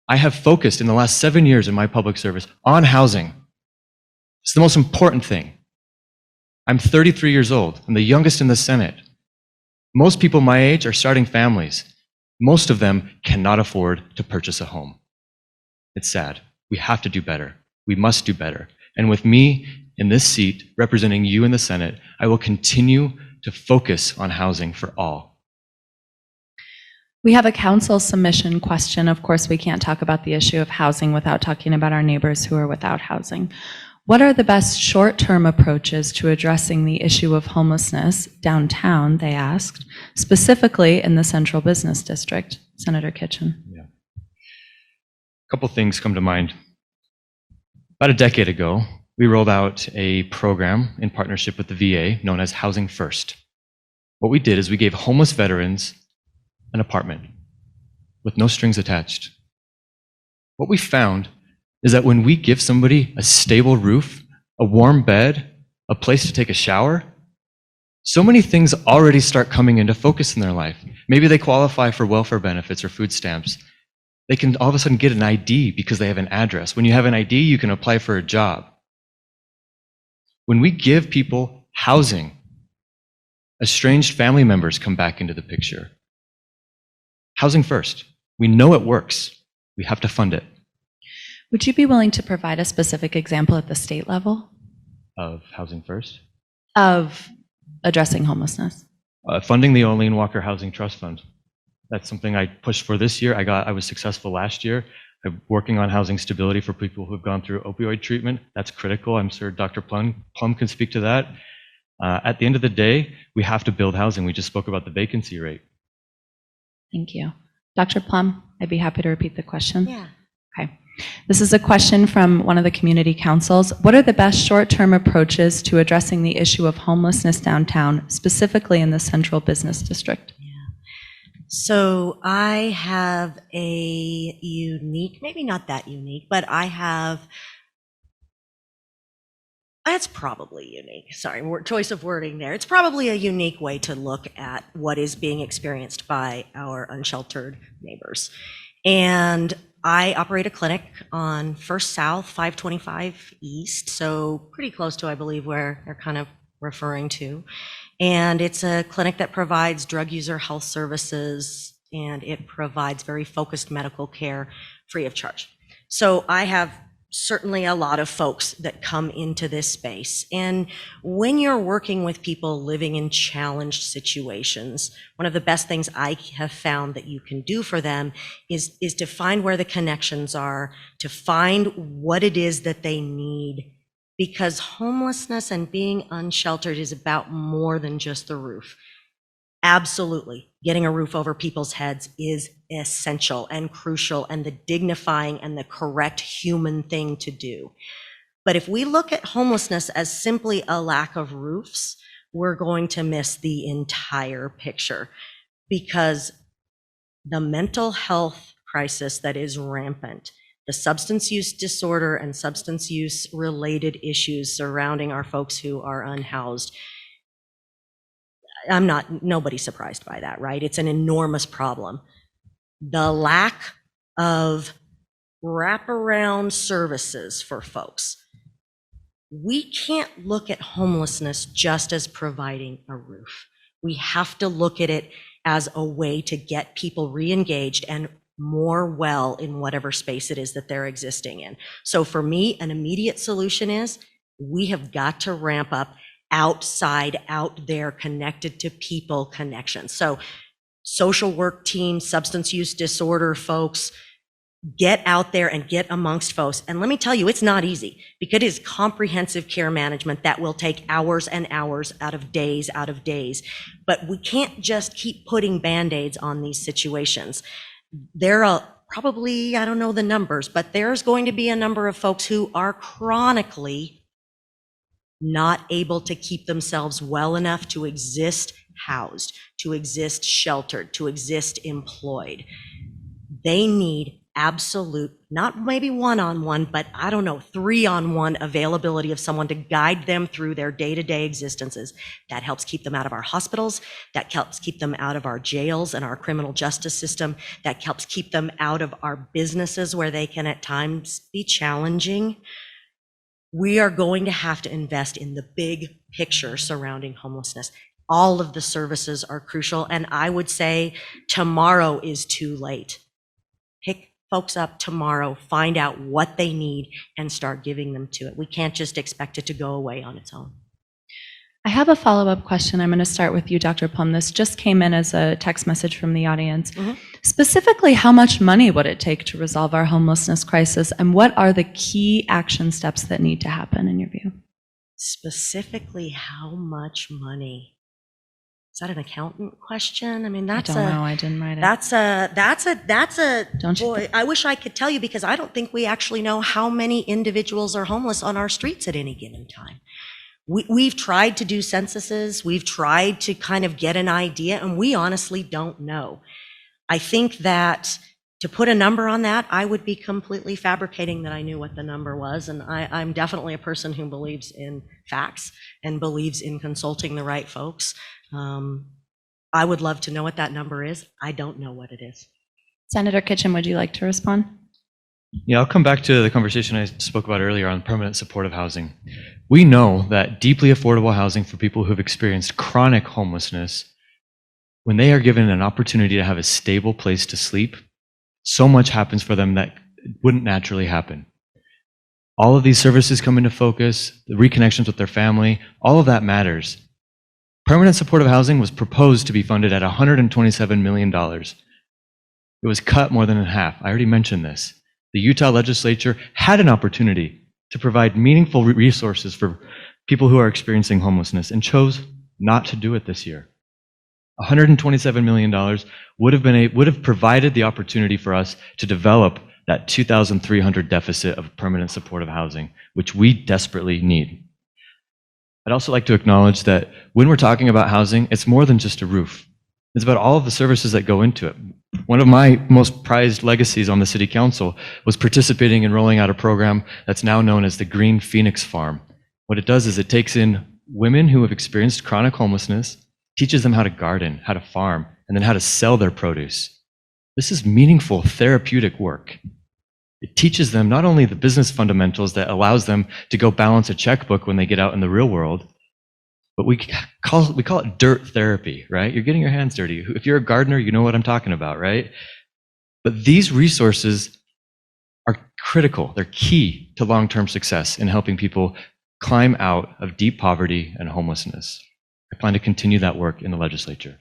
S3: I have focused in the last 7 years in my public service on housing. It's the most important thing. I'm 33 years old. I'm the youngest in the Senate. Most people my age are starting families. Most of them cannot afford to purchase a home. It's sad. We have to do better. We must do better. And with me in this seat, representing you in the Senate, I will continue to focus on housing for all.
S2: We have a council submission question. Of course, we can't talk about the issue of housing without talking about our neighbors who are without housing. What are the best short-term approaches to addressing the issue of homelessness downtown, they asked, specifically in the Central Business District? Senator Kitchen.
S3: Yeah. A couple things come to mind. About a decade ago, we rolled out a program in partnership with the VA known as Housing First. What we did is we gave homeless veterans an apartment with no strings attached. What we found is that when we give somebody a stable roof, a warm bed, a place to take a shower, so many things already start coming into focus in their life. Maybe they qualify for welfare benefits or food stamps. They can all of a sudden get an ID because they have an address. When you have an ID, you can apply for a job. When we give people housing, estranged family members come back into the picture. Housing First. We know it works. We have to fund it.
S2: Would you be willing to provide a specific example at the state level
S3: Of Housing First?
S2: of addressing homelessness?
S3: Funding the Olene Walker Housing Trust Fund. That's something I pushed for this year. I was successful last year. I'm working on housing stability for people who have gone through opioid treatment. That's critical. I'm sure Dr. Plumb can speak to that. At the end of the day, we have to build housing. We just spoke about the vacancy rate.
S2: Thank you. Dr. Plumb, I'd be happy to repeat the question.
S4: Yeah.
S2: Okay. This is a question from one of the community councils. What are the best short-term approaches to addressing the issue of homelessness downtown, specifically in the Central Business District?
S4: So I have a unique, maybe not that unique, but it's probably unique. Sorry, choice of wording there. It's probably a unique way to look at what is being experienced by our unsheltered neighbors. And I operate a clinic on First South, 525 East, so pretty close to, I believe, where they're kind of referring to. And it's a clinic that provides drug user health services, and it provides very focused medical care free of charge. So I have certainly a lot of folks that come into this space. And when you're working with people living in challenged situations, one of the best things I have found that you can do for them is to find where the connections are, to find what it is that they need. Because homelessness and being unsheltered is about more than just the roof. Absolutely, getting a roof over people's heads is essential and crucial and the dignifying and the correct human thing to do. But if we look at homelessness as simply a lack of roofs, we're going to miss the entire picture, because the mental health crisis that is rampant, the substance use disorder and substance use related issues surrounding our folks who are unhoused. Nobody's surprised by that, right? It's an enormous problem. The lack of wraparound services for folks. We can't look at homelessness just as providing a roof. We have to look at it as a way to get people re-engaged and more well in whatever space it is that they're existing in. So for me, an immediate solution is we have got to ramp up outside, out there, connected to people connections. So social work teams, substance use disorder folks, get out there and get amongst folks. And let me tell you, it's not easy, because it is comprehensive care management that will take hours and hours out of days. But we can't just keep putting Band-Aids on these situations. There are probably, I don't know the numbers, but there's going to be a number of folks who are chronically not able to keep themselves well enough to exist housed, to exist sheltered, to exist employed. They need absolute, not maybe one-on-one, but I don't know, 3-on-1 availability of someone to guide them through their day-to-day existences. That helps keep them out of our hospitals. That helps keep them out of our jails and our criminal justice system. That helps keep them out of our businesses where they can at times be challenging. We are going to have to invest in the big picture surrounding homelessness. All of the services are crucial, and I would say tomorrow is too late. Pick folks up tomorrow, find out what they need, and start giving them to it. We can't just expect it to go away on its own.
S2: I have a follow-up question. I'm going to start with you, Dr. Plumb. This just came in as a text message from the audience. Specifically, how much money would it take to resolve our homelessness crisis, and what are the key action steps that need to happen in your view?
S4: Specifically, how much money? Is that an accountant question? I mean,
S2: I don't know. I didn't write it.
S4: That's a,
S2: Don't you
S4: boy,
S2: think?
S4: I wish I could tell you, because I don't think we actually know how many individuals are homeless on our streets at any given time. We've tried to do censuses. We've tried to kind of get an idea, and we honestly don't know. I think that to put a number on that, I would be completely fabricating that I knew what the number was. And I'm definitely a person who believes in facts and believes in consulting the right folks. I would love to know what that number is. I don't know what it is.
S2: Senator Kitchen, would you like to respond?
S3: Yeah, I'll come back to the conversation I spoke about earlier on permanent supportive housing. We know that deeply affordable housing for people who have experienced chronic homelessness, when they are given an opportunity to have a stable place to sleep, so much happens for them that wouldn't naturally happen. All of these services come into focus, the reconnections with their family, all of that matters. Permanent supportive housing was proposed to be funded at $127 million. It was cut more than in half. I already mentioned this. The Utah legislature had an opportunity to provide meaningful resources for people who are experiencing homelessness and chose not to do it this year. $127 million would have provided the opportunity for us to develop that 2,300 deficit of permanent supportive housing, which we desperately need. I'd also like to acknowledge that when we're talking about housing, it's more than just a roof. It's about all of the services that go into it. One of my most prized legacies on the City Council was participating in rolling out a program that's now known as the Green Phoenix Farm. What it does is it takes in women who have experienced chronic homelessness, teaches them how to garden, how to farm, and then how to sell their produce. This is meaningful therapeutic work. It teaches them not only the business fundamentals that allows them to go balance a checkbook when they get out in the real world, but we call it dirt therapy, right? You're getting your hands dirty. If you're a gardener, you know what I'm talking about, right? But these resources are critical. They're key to long-term success in helping people climb out of deep poverty and homelessness. I plan to continue that work in the legislature.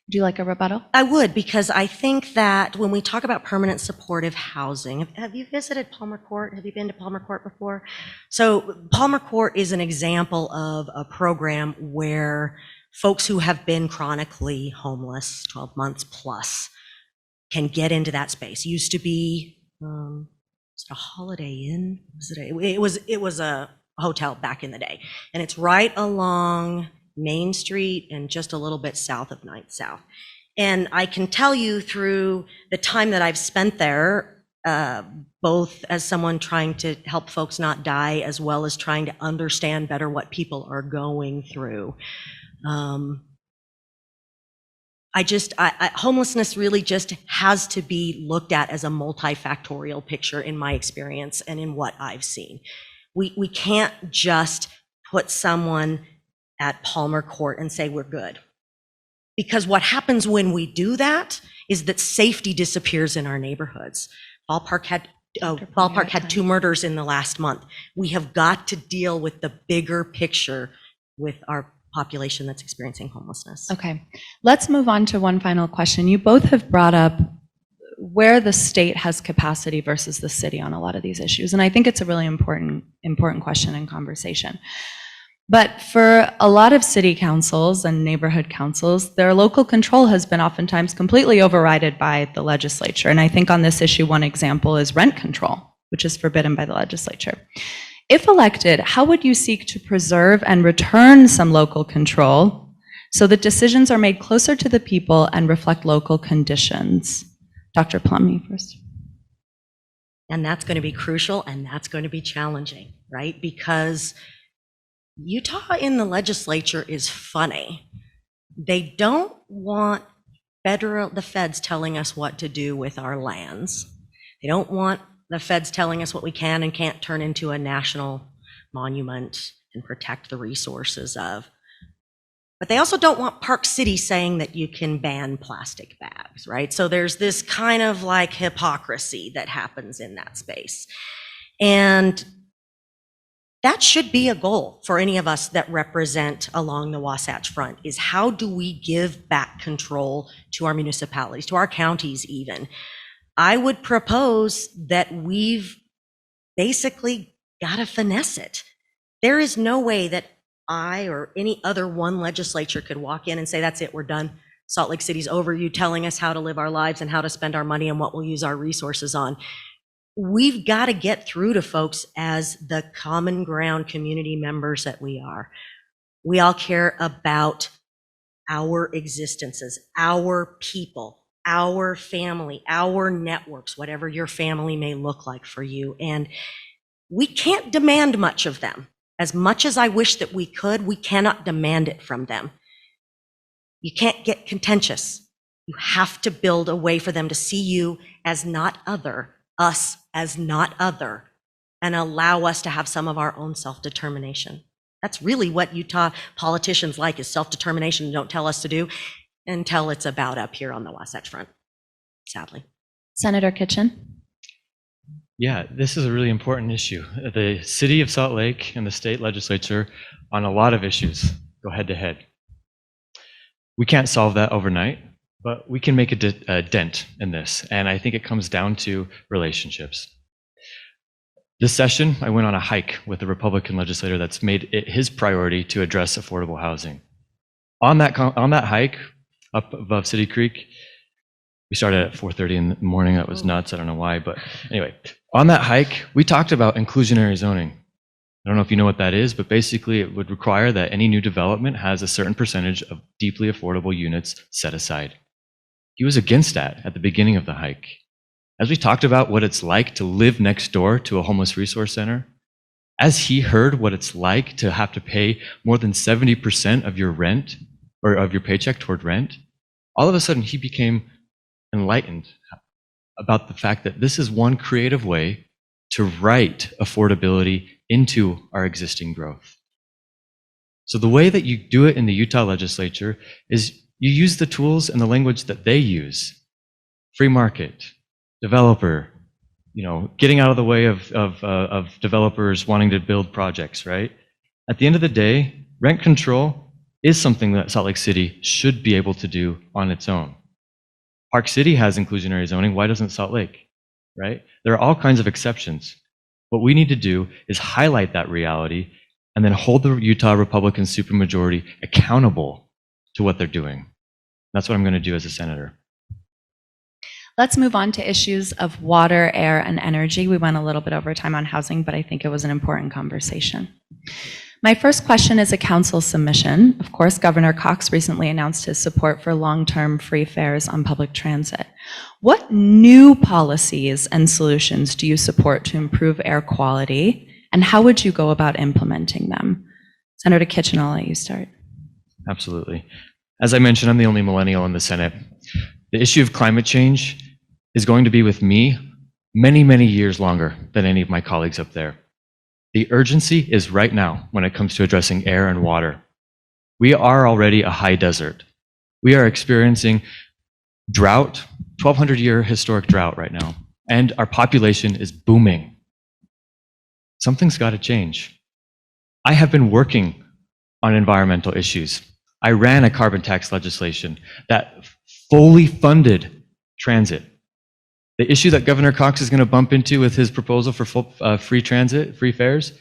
S2: Would you like a rebuttal?
S4: I would, because I think that when we talk about permanent supportive housing, have you visited Palmer Court? Have you been to Palmer Court before? So Palmer Court is an example of a program where folks who have been chronically homeless, 12 months plus, can get into that space. Used to be, was it a Holiday Inn? It was a hotel back in the day. And it's right along Main Street and just a little bit south of 9th South. And I can tell you through the time that I've spent there, both as someone trying to help folks not die, as well as trying to understand better what people are going through. Homelessness really just has to be looked at as a multifactorial picture in my experience and in what I've seen. We can't just put someone at Palmer Court and say we're good. Because what happens when we do that is that safety disappears in our neighborhoods. Ballpark had 2 murders in the last month. We have got to deal with the bigger picture with our population that's experiencing homelessness.
S2: Okay, let's move on to one final question. You both have brought up where the state has capacity versus the city on a lot of these issues. And I think it's a really important question and conversation. But for a lot of city councils and neighborhood councils, their local control has been oftentimes completely overridden by the legislature. And I think on this issue, one example is rent control, which is forbidden by the legislature. If elected, how would you seek to preserve and return some local control so that decisions are made closer to the people and reflect local conditions? Dr. Plumb, you first.
S4: And that's going to be crucial, and that's going to be challenging, right? Because Utah in the legislature is funny. They don't want the feds telling us what to do with our lands. They don't want the feds telling us what we can and can't turn into a national monument and protect the resources of. But they also don't want Park City saying that you can ban plastic bags, right? So there's this kind of like hypocrisy that happens in that space. And that should be a goal for any of us that represent along the Wasatch Front, is how do we give back control to our municipalities, to our counties even? I would propose that we've basically got to finesse it. There is no way that I or any other one legislature could walk in and say, that's it, we're done. Salt Lake City's over, you telling us how to live our lives and how to spend our money and what we'll use our resources on. We've got to get through to folks as the common ground community members that we are. We all care about our existences, our people, our family, our networks, whatever your family may look like for you. And we can't demand much of them. As much as I wish that we could, we cannot demand it from them. You can't get contentious. You have to build a way for them to see you as not other, us as not other, and allow us to have some of our own self-determination. That's really what Utah politicians like, is self-determination. Don't tell us to do until it's about up here on the Wasatch Front, sadly.
S2: Senator Kitchen.
S3: Yeah, this is a really important issue. The city of Salt Lake and the state legislature on a lot of issues go head to head. We can't solve that overnight, but we can make a dent in this. And I think it comes down to relationships. This session, I went on a hike with a Republican legislator that's made it his priority to address affordable housing. On that hike up above City Creek, we started at 4:30 in the morning. That was nuts. I don't know why, but anyway, on that hike, we talked about inclusionary zoning. I don't know if you know what that is, but basically it would require that any new development has a certain percentage of deeply affordable units set aside. He was against that at the beginning of the hike. As we talked about what it's like to live next door to a homeless resource center, as he heard what it's like to have to pay more than 70% of your rent or of your paycheck toward rent, all of a sudden he became enlightened about the fact that this is one creative way to write affordability into our existing growth. So the way that you do it in the Utah legislature is you use the tools and the language that they use. Free market, developer, getting out of the way of developers wanting to build projects, right? At the end of the day, rent control is something that Salt Lake City should be able to do on its own. Park City has inclusionary zoning. Why doesn't Salt Lake, right? There are all kinds of exceptions. What we need to do is highlight that reality and then hold the Utah Republican supermajority accountable to what they're doing. That's what I'm going to do as a senator.
S2: Let's move on to issues of water, air, and energy. We went a little bit over time on housing, but I think it was an important conversation. My first question is a council submission. Of course, Governor Cox recently announced his support for long-term free fares on public transit. What new policies and solutions do you support to improve air quality, and how would you go about implementing them? Senator Kitchen, I'll let you start.
S3: Absolutely. As I mentioned, I'm the only millennial in the Senate. The issue of climate change is going to be with me many, many years longer than any of my colleagues up there. The urgency is right now when it comes to addressing air and water. We are already a high desert. We are experiencing drought, 1,200-year historic drought right now, and our population is booming. Something's got to change. I have been working on environmental issues. I ran a carbon tax legislation that fully funded transit. The issue that Governor Cox is going to bump into with his proposal for free transit, free fares,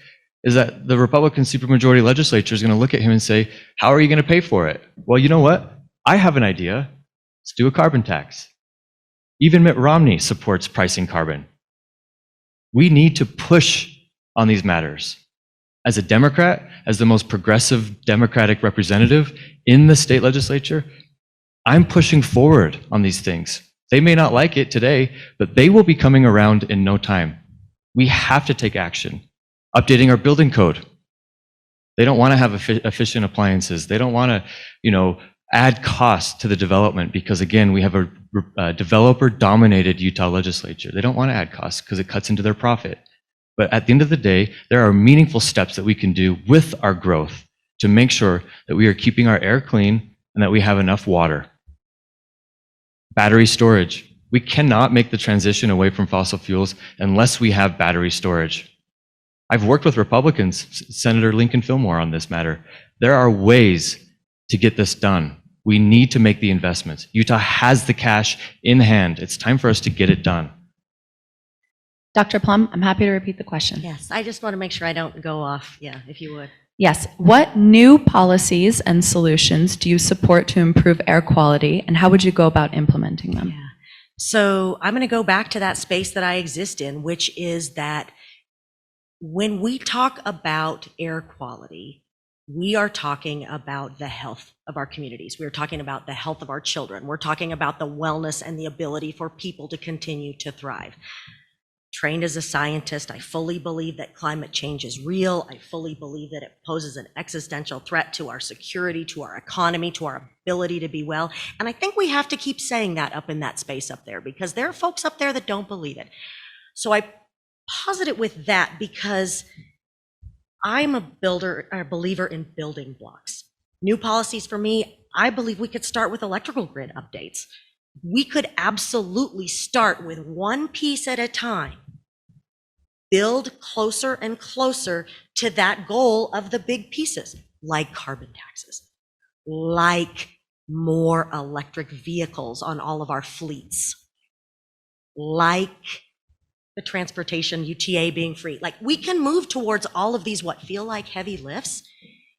S3: is that the Republican supermajority legislature is going to look at him and say, how are you going to pay for it? Well, you know what? I have an idea. Let's do a carbon tax. Even Mitt Romney supports pricing carbon. We need to push on these matters. As a Democrat, as the most progressive Democratic representative in the state legislature, I'm pushing forward on these things. They may not like it today, but they will be coming around in no time. We have to take action. Updating our building code. They don't want to have efficient appliances. They don't want to, add costs to the development because, again, we have a developer-dominated Utah legislature. They don't want to add costs because it cuts into their profit. But at the end of the day, there are meaningful steps that we can do with our growth to make sure that we are keeping our air clean and that we have enough water. Battery storage. We cannot make the transition away from fossil fuels unless we have battery storage. I've worked with Republicans, Senator Lincoln Fillmore, on this matter. There are ways to get this done. We need to make the investments. Utah has the cash in hand. It's time for us to get it done.
S2: Dr. Plumb, I'm happy to repeat the question.
S4: Yes, I just want to make sure I don't go off. Yeah, if you would.
S2: Yes. What new policies and solutions do you support to improve air quality, and how would you go about implementing them?
S4: Yeah. So I'm going to go back to that space that I exist in, which is that when we talk about air quality, we are talking about the health of our communities. We're talking about the health of our children. We're talking about the wellness and the ability for people to continue to thrive. Trained as a scientist, I fully believe that climate change is real. I fully believe that it poses an existential threat to our security, to our economy, to our ability to be well. And I think we have to keep saying that up in that space up there because there are folks up there that don't believe it. So I posit it with that because I'm a believer in building blocks. New policies for me, I believe we could start with electrical grid updates. We could absolutely start with one piece at a time, build closer and closer to that goal of the big pieces, like carbon taxes, like more electric vehicles on all of our fleets, like the transportation UTA being free. Like we can move towards all of these what feel like heavy lifts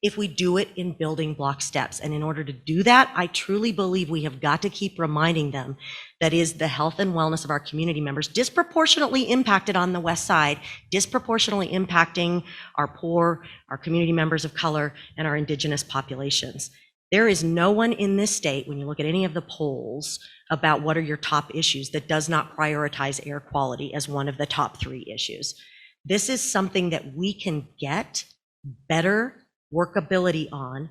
S4: if we do it in building block steps. And in order to do that, I truly believe we have got to keep reminding them that is the health and wellness of our community members disproportionately impacted on the west side, disproportionately impacting our poor, our community members of color, and our indigenous populations. There is no one in this state, when you look at any of the polls about what are your top issues, that does not prioritize air quality as one of the top 3 issues. This is something that we can get better workability on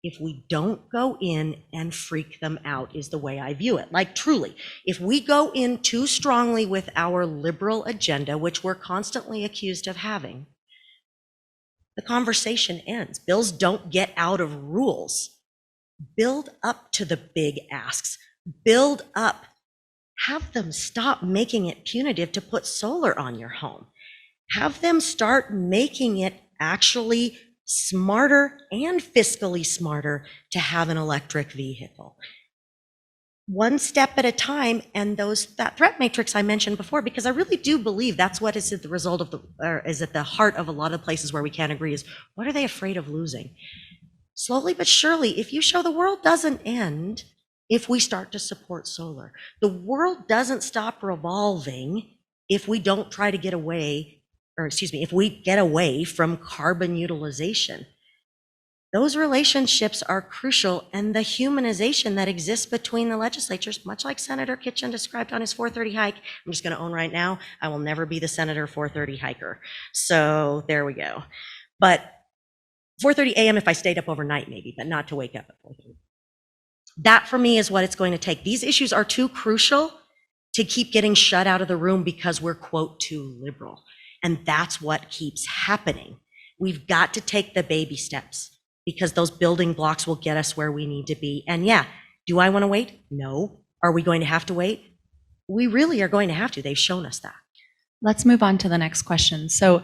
S4: if we don't go in and freak them out, is the way I view it. Like truly, if we go in too strongly with our liberal agenda, which we're constantly accused of having, the conversation ends. Bills don't get out of rules. Build up to the big asks. Build up. Have them stop making it punitive to put solar on your home. Have them start making it actually smarter and fiscally smarter to have an electric vehicle. One step at a time, and that threat matrix I mentioned before, because I really do believe that's what is at the result of is at the heart of a lot of places where we can't agree is, what are they afraid of losing? Slowly but surely, if you show the world doesn't end if we start to support solar. The world doesn't stop revolving if we don't try to get away, if we get away from carbon utilization. Those relationships are crucial, and the humanization that exists between the legislatures, much like Senator Kitchen described on his 4:30 hike. I'm just going to own right now, I will never be the Senator 4:30 hiker. So there we go. But 4:30 a.m. if I stayed up overnight maybe, but not to wake up at 4:30. That for me is what it's going to take. These issues are too crucial to keep getting shut out of the room because we're, quote, too liberal. And that's what keeps happening. We've got to take the baby steps because those building blocks will get us where we need to be. And yeah, do I want to wait? No. Are we going to have to wait? We really are going to have to. They've shown us that.
S2: Let's move on to the next question. So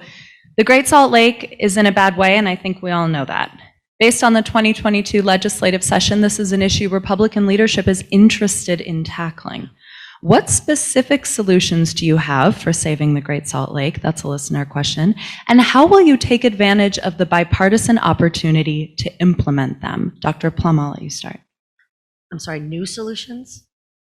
S2: the Great Salt Lake is in a bad way, and I think we all know that. Based on the 2022 legislative session, this is an issue Republican leadership is interested in tackling. What specific solutions do you have for saving the Great Salt Lake? That's a listener question. And how will you take advantage of the bipartisan opportunity to implement them? Dr. Plumb, I'll let you start.
S4: I'm sorry, new solutions?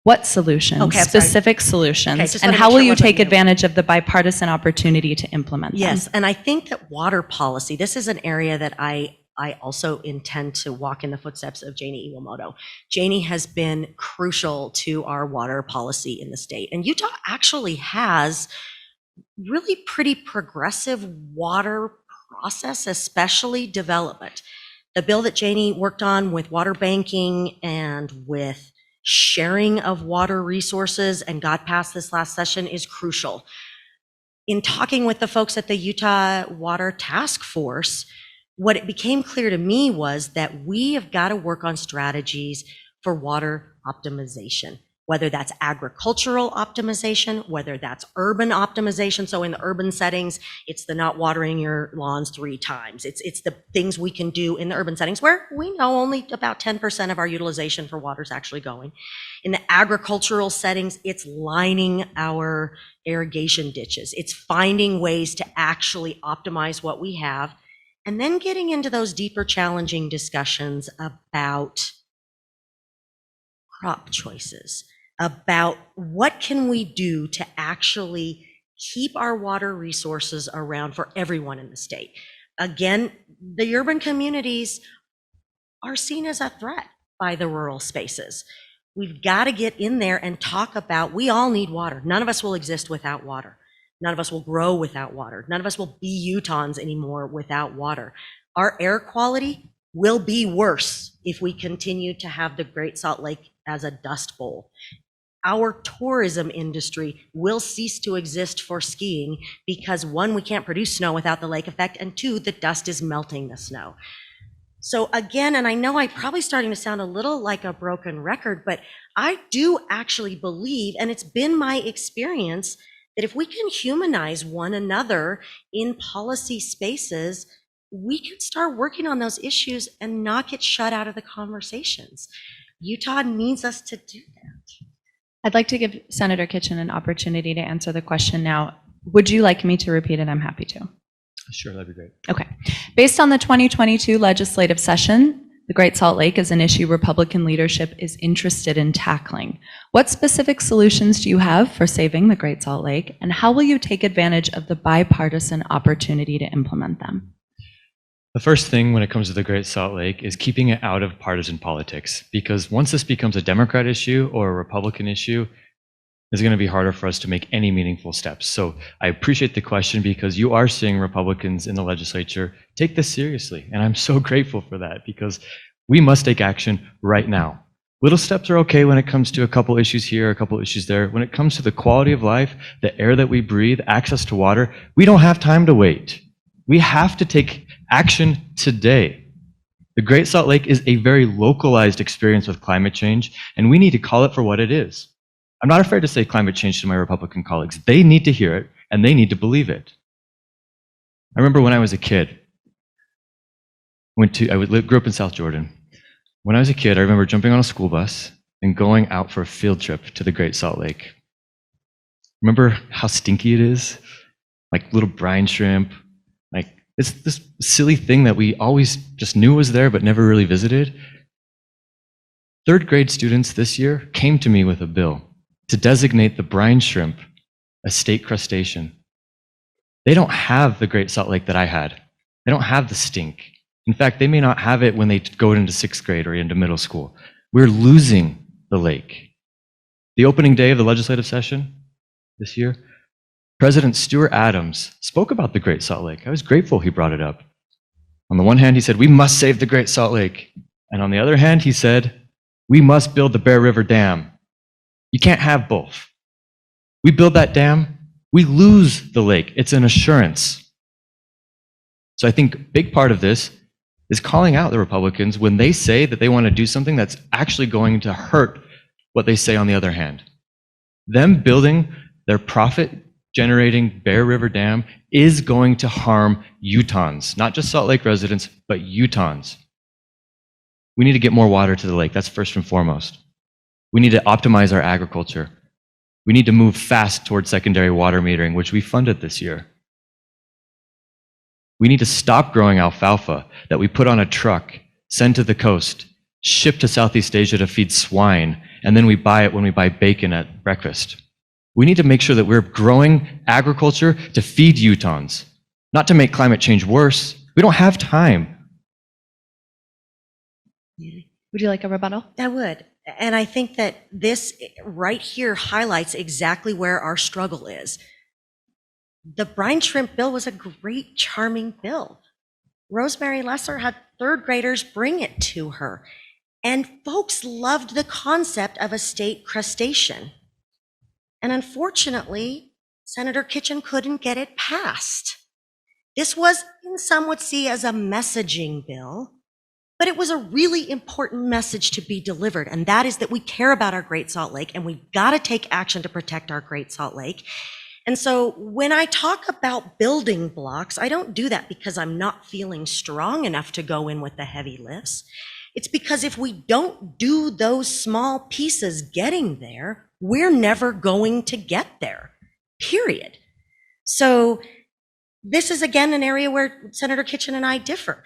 S2: What solutions?
S4: Okay, I'm sorry.
S2: Specific solutions.
S4: Okay, just
S2: And
S4: wanna
S2: how
S4: make
S2: will
S4: sure it
S2: you
S4: wasn't
S2: take
S4: new.
S2: advantage of the bipartisan opportunity to implement them?
S4: Yes, and I think that water policy, this is an area that I also intend to walk in the footsteps of Janie Iwamoto. Janie has been crucial to our water policy in the state. And Utah actually has really pretty progressive water process, especially development. The bill that Janie worked on with water banking and with sharing of water resources and got passed this last session is crucial. In talking with the folks at the Utah Water Task Force, what it became clear to me was that we have got to work on strategies for water optimization, whether that's agricultural optimization, whether that's urban optimization. So in the urban settings, it's the not watering your lawns 3 times. It's the things we can do in the urban settings where we know only about 10% of our utilization for water is actually going. In the agricultural settings, it's lining our irrigation ditches. It's finding ways to actually optimize what we have, and then getting into those deeper, challenging discussions about crop choices, about what can we do to actually keep our water resources around for everyone in the state. Again, the urban communities are seen as a threat by the rural spaces. We've got to get in there and talk about, we all need water. None of us will exist without water. None of us will grow without water. None of us will be Utahns anymore without water. Our air quality will be worse if we continue to have the Great Salt Lake as a dust bowl. Our tourism industry will cease to exist for skiing because 1, we can't produce snow without the lake effect, and 2, the dust is melting the snow. So again, and I know I'm probably starting to sound a little like a broken record, but I do actually believe, and it's been my experience, that if we can humanize one another in policy spaces, we can start working on those issues and not get shut out of the conversations. Utah needs us to do that.
S2: I'd like to give Senator Kitchen an opportunity to answer the question now. Would you like me to repeat it? I'm happy to.
S3: Sure, that'd be great.
S2: Okay. Based on the 2022 legislative session, the Great Salt Lake is an issue Republican leadership is interested in tackling. What specific solutions do you have for saving the Great Salt Lake, and how will you take advantage of the bipartisan opportunity to implement them?
S3: The first thing when it comes to the Great Salt Lake is keeping it out of partisan politics, because once this becomes a Democrat issue or a Republican issue, it's going to be harder for us to make any meaningful steps. So I appreciate the question, because you are seeing Republicans in the legislature take this seriously. And I'm so grateful for that, because we must take action right now. Little steps are okay when it comes to a couple issues here, a couple issues there. When it comes to the quality of life, the air that we breathe, access to water, we don't have time to wait. We have to take action today. The Great Salt Lake is a very localized experience with climate change, and we need to call it for what it is. I'm not afraid to say climate change to my Republican colleagues. They need to hear it, and they need to believe it. I remember when I was a kid, grew up in South Jordan. When I was a kid, I remember jumping on a school bus and going out for a field trip to the Great Salt Lake. Remember how stinky it is? Like little brine shrimp. Like it's this silly thing that we always just knew was there but never really visited. 3rd grade students this year came to me with a bill to designate the brine shrimp a state crustacean. They don't have the Great Salt Lake that I had. They don't have the stink. In fact, they may not have it when they go into 6th grade or into middle school. We're losing the lake. The opening day of the legislative session this year, President Stuart Adams spoke about the Great Salt Lake. I was grateful he brought it up. On the one hand, he said, we must save the Great Salt Lake. And on the other hand, he said, we must build the Bear River Dam. You can't have both. We build that dam, we lose the lake. It's an assurance. So I think a big part of this is calling out the Republicans when they say that they want to do something that's actually going to hurt what they say on the other hand. Them building their profit-generating Bear River Dam is going to harm Utahns, not just Salt Lake residents, but Utahns. We need to get more water to the lake. That's first and foremost. We need to optimize our agriculture. We need to move fast towards secondary water metering, which we funded this year. We need to stop growing alfalfa that we put on a truck, send to the coast, ship to Southeast Asia to feed swine, and then we buy it when we buy bacon at breakfast. We need to make sure that we're growing agriculture to feed Utahns, not to make climate change worse. We don't have time.
S2: Would you like a rebuttal?
S4: I would. And I think that this right here highlights exactly where our struggle is. The brine shrimp bill was a great, charming bill. Rosemary Lesser had third graders bring it to her. And folks loved the concept of a state crustacean. And unfortunately, Senator Kitchen couldn't get it passed. This was, some would see as a messaging bill, but it was a really important message to be delivered. And that is that we care about our Great Salt Lake and we got to take action to protect our Great Salt Lake. And so when I talk about building blocks, I don't do that because I'm not feeling strong enough to go in with the heavy lifts. It's because if we don't do those small pieces getting there, we're never going to get there, period. So this is again an area where Senator Kitchen and I differ.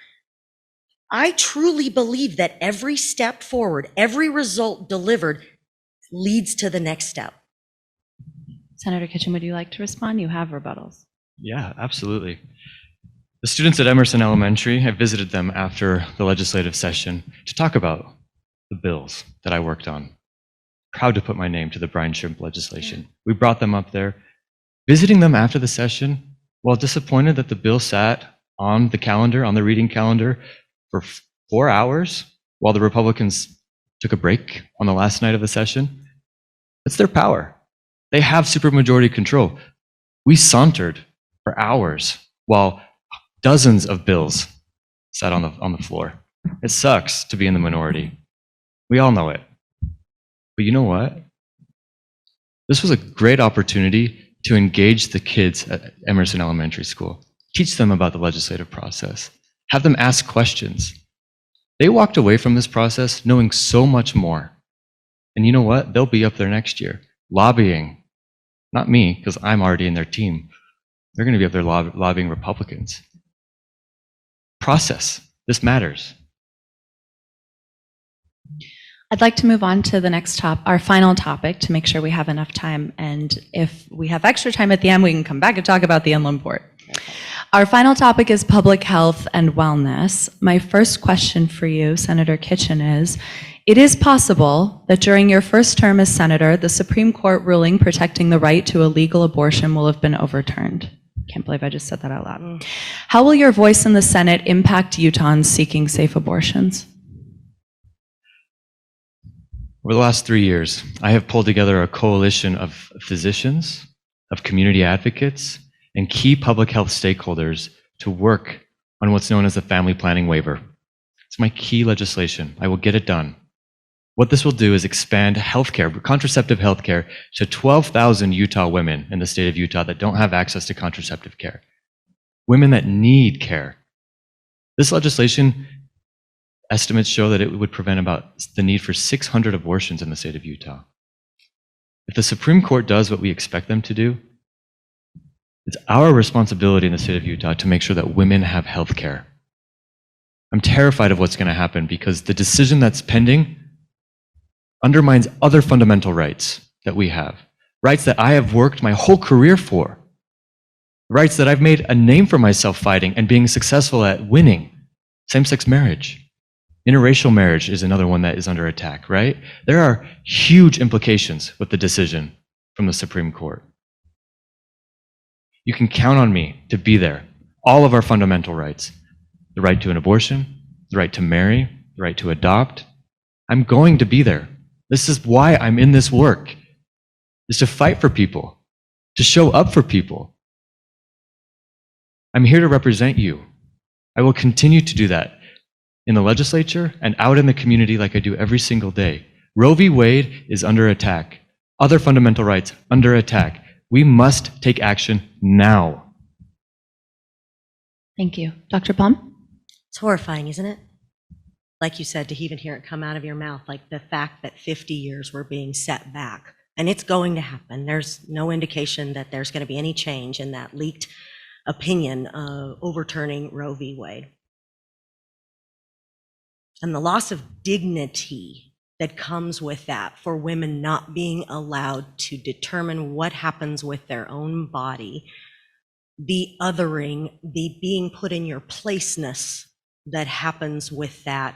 S4: I truly believe that every step forward, every result delivered leads to the next step.
S2: Senator Kitchen, would you like to respond? You have rebuttals.
S3: Yeah, absolutely. The students at Emerson Elementary, I visited them after the legislative session to talk about the bills that I worked on. Proud to put my name to the brine shrimp legislation. We brought them up there. Visiting them after the session, while disappointed that the bill sat on the calendar, on the reading calendar, for 4 hours while the Republicans took a break on the last night of the session, it's their power. They have supermajority control. We sauntered for hours while dozens of bills sat on the floor. It sucks to be in the minority. We all know it. But you know what? This was a great opportunity to engage the kids at Emerson Elementary School, teach them about the legislative process, have them ask questions. They walked away from this process knowing so much more. And you know what? They'll be up there next year, lobbying. Not me, because I'm already in their team. They're going to be up there lobbying Republicans. Process. This matters.
S2: I'd like to move on to the next our final topic to make sure we have enough time. And if we have extra time at the end, we can come back and talk about the inland port. Our final topic is public health and wellness. My first question for you, Senator Kitchen, is, it is possible that during your first term as senator, the Supreme Court ruling protecting the right to a legal abortion will have been overturned. Can't believe I just said that out loud. How will your voice in the Senate impact Utahns seeking safe abortions?
S3: Over the last 3 years, I have pulled together a coalition of physicians, of community advocates, and key public health stakeholders to work on what's known as the family planning waiver. It's my key legislation. I will get it done. What this will do is expand healthcare, contraceptive healthcare, to 12,000 Utah women in the state of Utah that don't have access to contraceptive care. Women that need care. This legislation, estimates show that it would prevent about the need for 600 abortions in the state of Utah. If the Supreme Court does what we expect them to do, it's our responsibility in the state of Utah to make sure that women have health care. I'm terrified of what's going to happen because the decision that's pending undermines other fundamental rights that we have. Rights that I have worked my whole career for. Rights that I've made a name for myself fighting and being successful at winning. Same-sex marriage. Interracial marriage is another one that is under attack, right? There are huge implications with the decision from the Supreme Court. You can count on me to be there. All of our fundamental rights. The right to an abortion, the right to marry, the right to adopt. I'm going to be there. This is why I'm in this work, is to fight for people, to show up for people. I'm here to represent you. I will continue to do that in the legislature and out in the community like I do every single day. Roe v. Wade is under attack. Other fundamental rights under attack. We must take action now.
S2: Thank you. Dr. Plumb?
S4: It's horrifying, isn't it? Like you said, to even hear it come out of your mouth, like the fact that 50 years were being set back. And it's going to happen. There's no indication that there's going to be any change in that leaked opinion of overturning Roe v. Wade. And the loss of dignity that comes with that, for women not being allowed to determine what happens with their own body, the othering, the being put in your placeness that happens with that.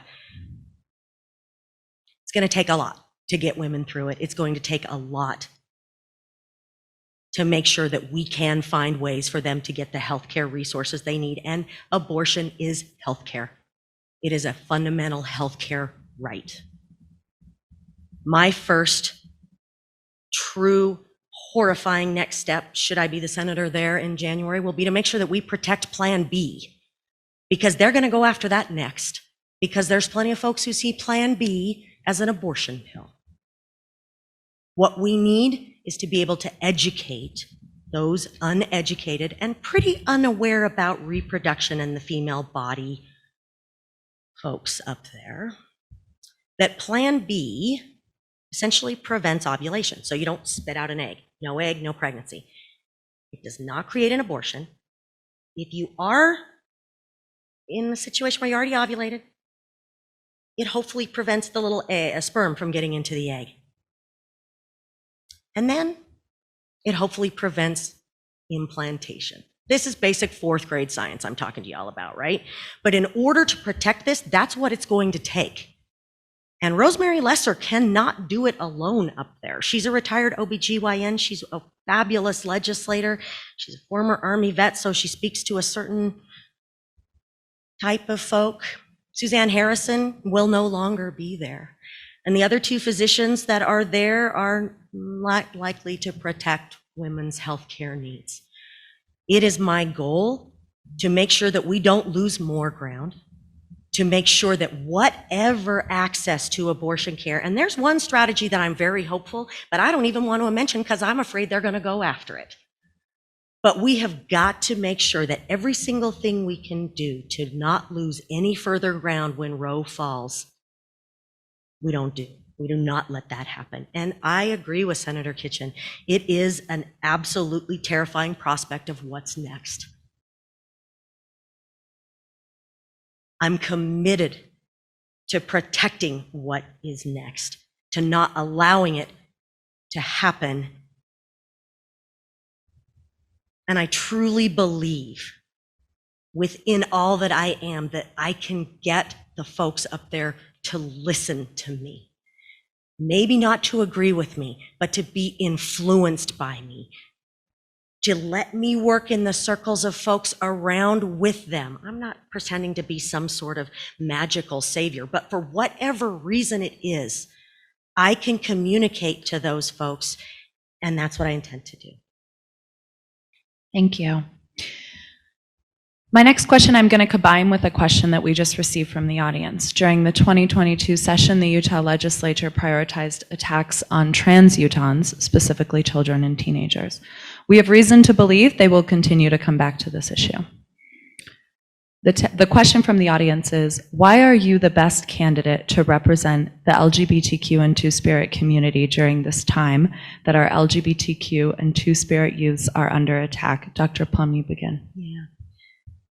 S4: It's going to take a lot to get women through it. It's going to take a lot to make sure that we can find ways for them to get the healthcare resources they need. And abortion is healthcare. It is a fundamental healthcare right. My first true horrifying next step, should I be the senator there in January, will be to make sure that we protect Plan B, because they're going to go after that next, because there's plenty of folks who see Plan B as an abortion pill. What we need is to be able to educate those uneducated and pretty unaware about reproduction and the female body folks up there, that Plan B essentially prevents ovulation. So you don't spit out an egg. No egg, no pregnancy. It does not create an abortion. If you are in a situation where you already ovulated, it hopefully prevents the little sperm from getting into the egg. And then it hopefully prevents implantation. This is basic 4th grade science I'm talking to y'all about, right? But in order to protect this, that's what it's going to take. And Rosemary Lesser cannot do it alone up there. She's a retired OBGYN. She's a fabulous legislator. She's a former Army vet, so she speaks to a certain type of folk. Suzanne Harrison will no longer be there. And the other 2 physicians that are there are not likely to protect women's health care needs. It is my goal to make sure that we don't lose more ground, to make sure that whatever access to abortion care, and there's one strategy that I'm very hopeful, but I don't even want to mention because I'm afraid they're going to go after it. But we have got to make sure that every single thing we can do to not lose any further ground when Roe falls, we don't do. We do not let that happen. And I agree with Senator Kitchen. It is an absolutely terrifying prospect of what's next. I'm committed to protecting what is next, to not allowing it to happen. And I truly believe within all that I am that I can get the folks up there to listen to me. Maybe not to agree with me, but to be influenced by me, to let me work in the circles of folks around with them. I'm not pretending to be some sort of magical savior, but for whatever reason it is, I can communicate to those folks, and that's what I intend to do.
S2: Thank you. My next question I'm going to combine with a question that we just received from the audience. During the 2022 session, the Utah legislature prioritized attacks on trans Utahns, specifically children and teenagers. We have reason to believe they will continue to come back to this issue. The question from the audience is, why are you the best candidate to represent the LGBTQ and Two-Spirit community during this time that our LGBTQ and Two-Spirit youths are under attack? Dr. Plumb, you begin.
S4: Yeah.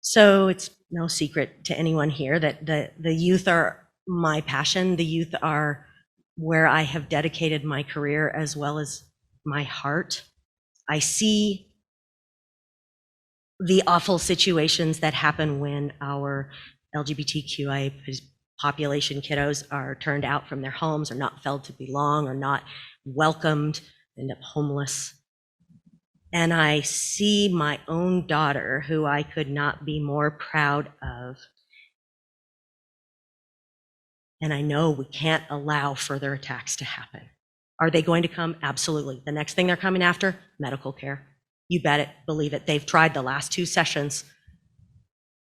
S4: So it's no secret to anyone here that the youth are my passion. The youth are where I have dedicated my career as well as my heart. I see the awful situations that happen when our LGBTQI population kiddos are turned out from their homes or not felt to belong or not welcomed, end up homeless. And I see my own daughter, who I could not be more proud of. And I know we can't allow further attacks to happen. Are they going to come? Absolutely. The next thing they're coming after, medical care. You bet it, believe it. They've tried the last 2 sessions,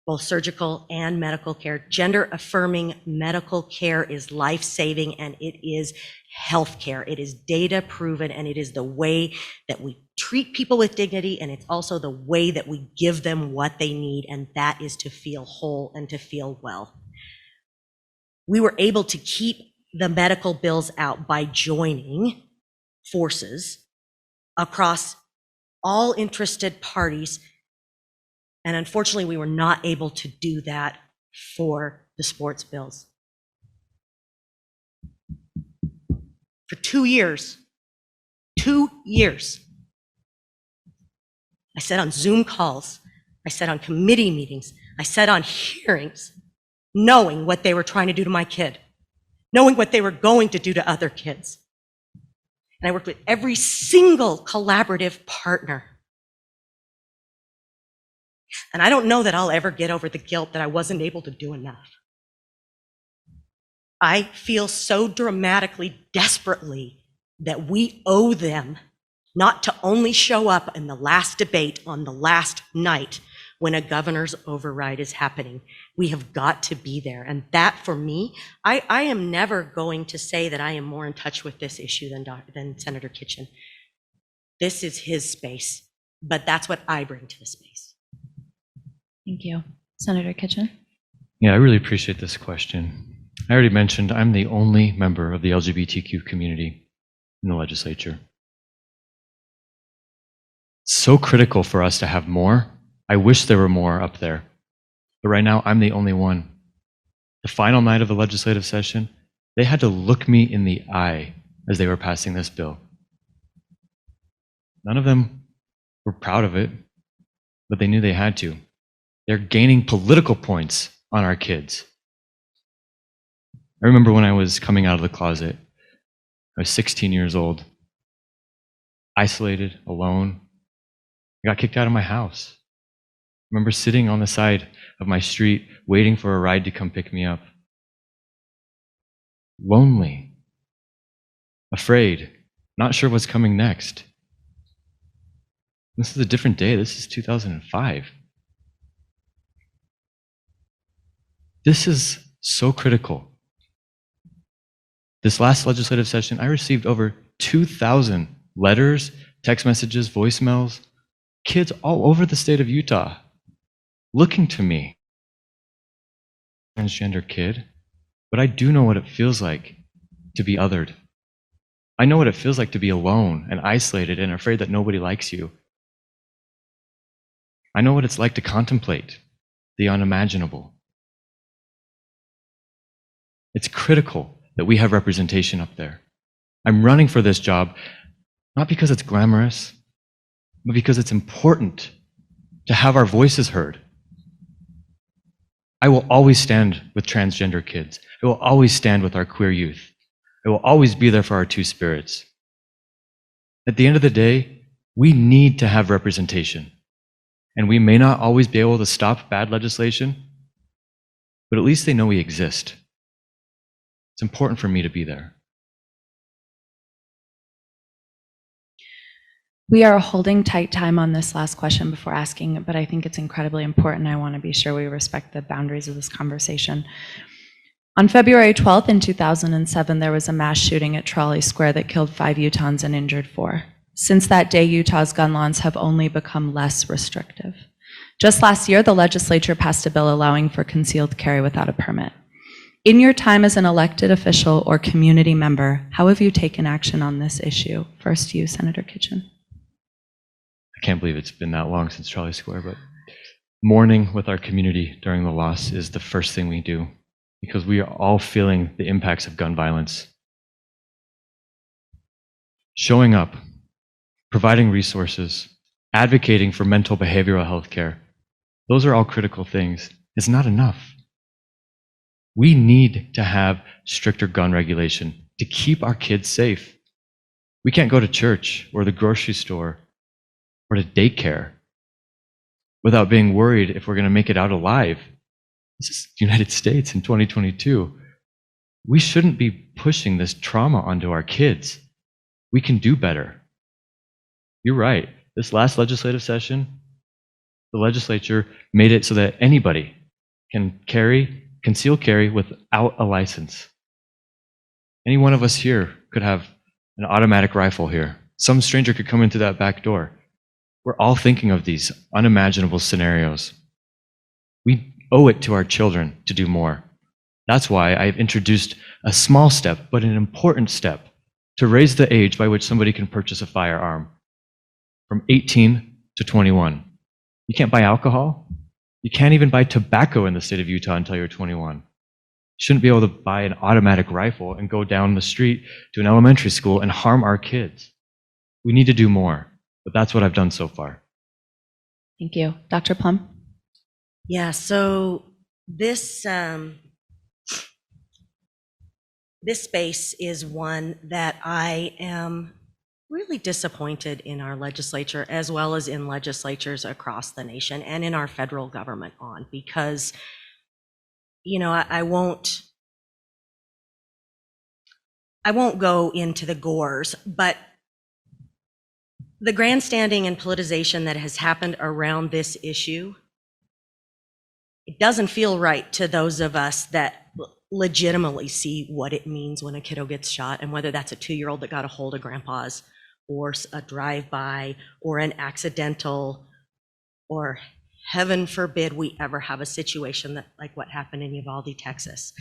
S4: both surgical and medical care. Gender affirming medical care is life-saving, and it is health care. It is data proven, and it is the way that we treat people with dignity, and it's also the way that we give them what they need, and that is to feel whole and to feel well. We were able to keep the medical bills out by joining forces across all interested parties, and unfortunately we were not able to do that for the sports bills. 2 years. 2 years. I sat on Zoom calls. I sat on committee meetings. I sat on hearings, knowing what they were trying to do to my kid, knowing what they were going to do to other kids. And I worked with every single collaborative partner. And I don't know that I'll ever get over the guilt that I wasn't able to do enough. I feel so dramatically, desperately, that we owe them not to only show up in the last debate on the last night when a governor's override is happening. We have got to be there. And that, for me, I am never going to say that I am more in touch with this issue than Senator Kitchen. This is his space, but that's what I bring to the space.
S2: Thank you. Senator Kitchen?
S3: Yeah, I really appreciate this question. I already mentioned I'm the only member of the LGBTQ community in the legislature. It's so critical for us to have more. I wish there were more up there, but right now I'm the only one. The final night of the legislative session, they had to look me in the eye as they were passing this bill. None of them were proud of it, but they knew they had to. They're gaining political points on our kids. I remember when I was coming out of the closet, I was 16 years old, isolated, alone. I got kicked out of my house. I remember sitting on the side of my street, waiting for a ride to come pick me up. Lonely, afraid, not sure what's coming next. This is a different day. This is 2005. This is so critical. This last legislative session, I received over 2,000 letters, text messages, voicemails, kids all over the state of Utah looking to me. Transgender kid, but I do know what it feels like to be othered. I know what it feels like to be alone and isolated and afraid that nobody likes you. I know what it's like to contemplate the unimaginable. It's critical that we have representation up there. I'm running for this job not because it's glamorous, but because it's important to have our voices heard. I will always stand with transgender kids. I will always stand with our queer youth. I will always be there for our two spirits. At the end of the day, we need to have representation. And we may not always be able to stop bad legislation, but at least they know we exist. It's important for me to be there.
S2: We are holding tight time on this last question before asking, but I think it's incredibly important. I want to be sure we respect the boundaries of this conversation. On February 12th in 2007, there was a mass shooting at Trolley Square that killed 5 Utahns and injured 4. Since that day, Utah's gun laws have only become less restrictive. Just last year, the legislature passed a bill allowing for concealed carry without a permit. In your time as an elected official or community member, how have you taken action on this issue? First, you, Senator Kitchen.
S3: I can't believe it's been that long since Trolley Square, but mourning with our community during the loss is the first thing we do because we are all feeling the impacts of gun violence. Showing up, providing resources, advocating for mental behavioral health care, those are all critical things. It's not enough. We need to have stricter gun regulation to keep our kids safe. We can't go to church or the grocery store or to daycare without being worried if we're going to make it out alive. This is the United States in 2022. We shouldn't be pushing this trauma onto our kids. We can do better. You're right. This last legislative session, the legislature made it so that anybody can conceal carry without a license. Any one of us here could have an automatic rifle here. Some stranger could come into that back door. We're all thinking of these unimaginable scenarios. We owe it to our children to do more. That's why I've introduced a small step, but an important step, to raise the age by which somebody can purchase a firearm from 18 to 21. You can't buy alcohol. You can't even buy tobacco in the state of Utah until you're 21. Shouldn't be able to buy an automatic rifle and go down the street to an elementary school and harm our kids. We need to do more, but that's what I've done so far.
S2: Thank you. Dr. Plumb?
S4: Yeah, so this space is one that I am really disappointed in our legislature, as well as in legislatures across the nation and in our federal government on, because, I won't go into the gores, but the grandstanding and politicization that has happened around this issue, it doesn't feel right to those of us that legitimately see what it means when a kiddo gets shot, and whether that's a 2-year-old that got a hold of grandpa's, or a drive-by, or an accidental, or heaven forbid we ever have a situation that like what happened in Uvalde, Texas.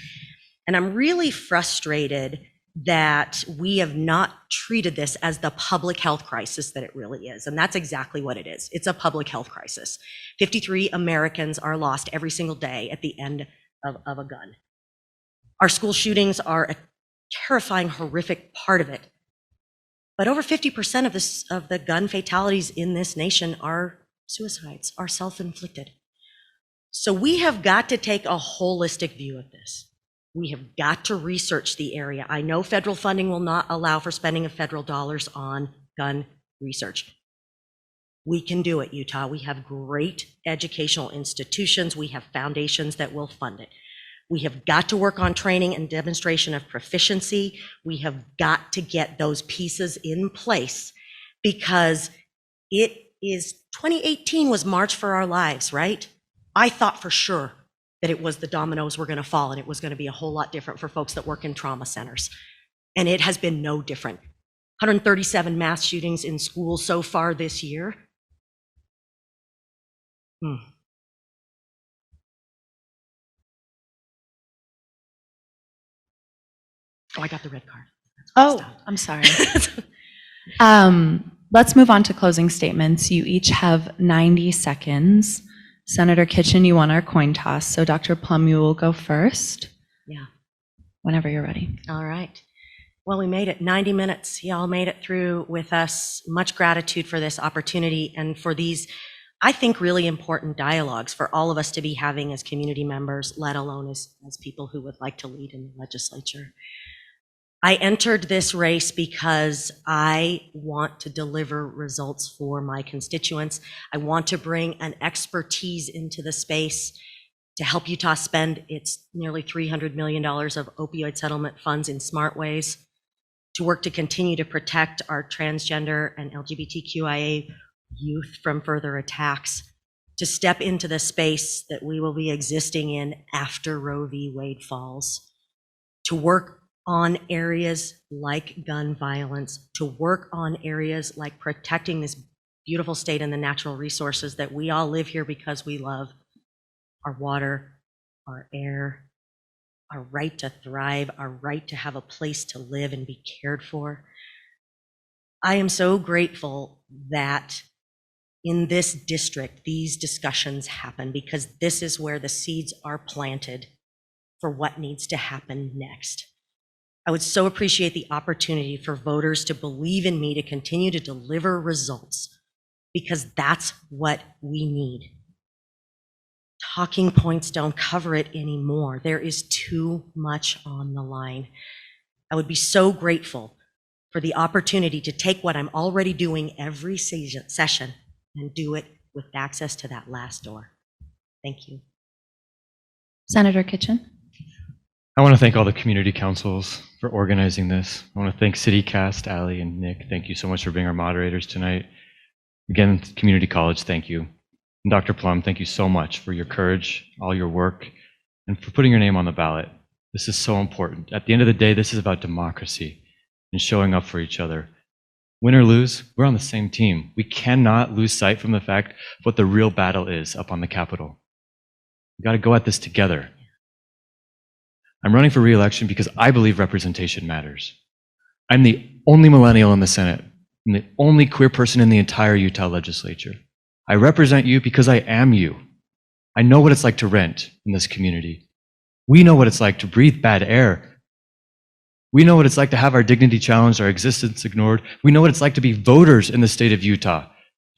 S4: And I'm really frustrated that we have not treated this as the public health crisis that it really is. And that's exactly what it is. It's a public health crisis. 53 Americans are lost every single day at the end of a gun. Our school shootings are a terrifying, horrific part of it. But over 50% of the gun fatalities in this nation are suicides, are self-inflicted. So we have got to take a holistic view of this. We have got to research the area. I know federal funding will not allow for spending of federal dollars on gun research. We can do it, Utah. We have great educational institutions. We have foundations that will fund it. We have got to work on training and demonstration of proficiency. We have got to get those pieces in place, because 2018 was March for Our Lives, right? I thought for sure that it was the dominoes were going to fall and it was going to be a whole lot different for folks that work in trauma centers. And it has been no different. 137 mass shootings in schools so far this year. Oh, I got the red card.
S2: Oh, I'm sorry. Let's move on to closing statements. You each have 90 seconds. Senator Kitchen, you won our coin toss. So Dr. Plumb, you will go first.
S4: Yeah.
S2: Whenever you're ready.
S4: All right. Well, we made it 90 minutes. Y'all made it through with us. Much gratitude for this opportunity and for these, I think, really important dialogues for all of us to be having as community members, let alone as people who would like to lead in the legislature. I entered this race because I want to deliver results for my constituents. I want to bring an expertise into the space to help Utah spend its nearly $300 million of opioid settlement funds in smart ways, to work to continue to protect our transgender and LGBTQIA youth from further attacks, to step into the space that we will be existing in after Roe v. Wade falls, to work on areas like gun violence, to work on areas like protecting this beautiful state and the natural resources that we all live here because we love: our water, our air, our right to thrive, our right to have a place to live and be cared for. I am so grateful that in this district, these discussions happen, because this is where the seeds are planted for what needs to happen next. I would so appreciate the opportunity for voters to believe in me to continue to deliver results, because that's what we need. Talking points don't cover it anymore. There is too much on the line. I would be so grateful for the opportunity to take what I'm already doing every session and do it with access to that last door. Thank you.
S2: Senator Kitchen.
S3: I want to thank all the community councils for organizing this. I want to thank CityCast, Ali, and Nick. Thank you so much for being our moderators tonight. Again, Community College, thank you. And Dr. Plumb, thank you so much for your courage, all your work, and for putting your name on the ballot. This is so important. At the end of the day, this is about democracy and showing up for each other. Win or lose, we're on the same team. We cannot lose sight from the fact of what the real battle is up on the Capitol. We've got to go at this together. I'm running for re-election because I believe representation matters. I'm the only millennial in the Senate. I'm the only queer person in the entire Utah legislature. I represent you because I am you. I know what it's like to rent in this community. We know what it's like to breathe bad air. We know what it's like to have our dignity challenged, our existence ignored. We know what it's like to be voters in the state of Utah,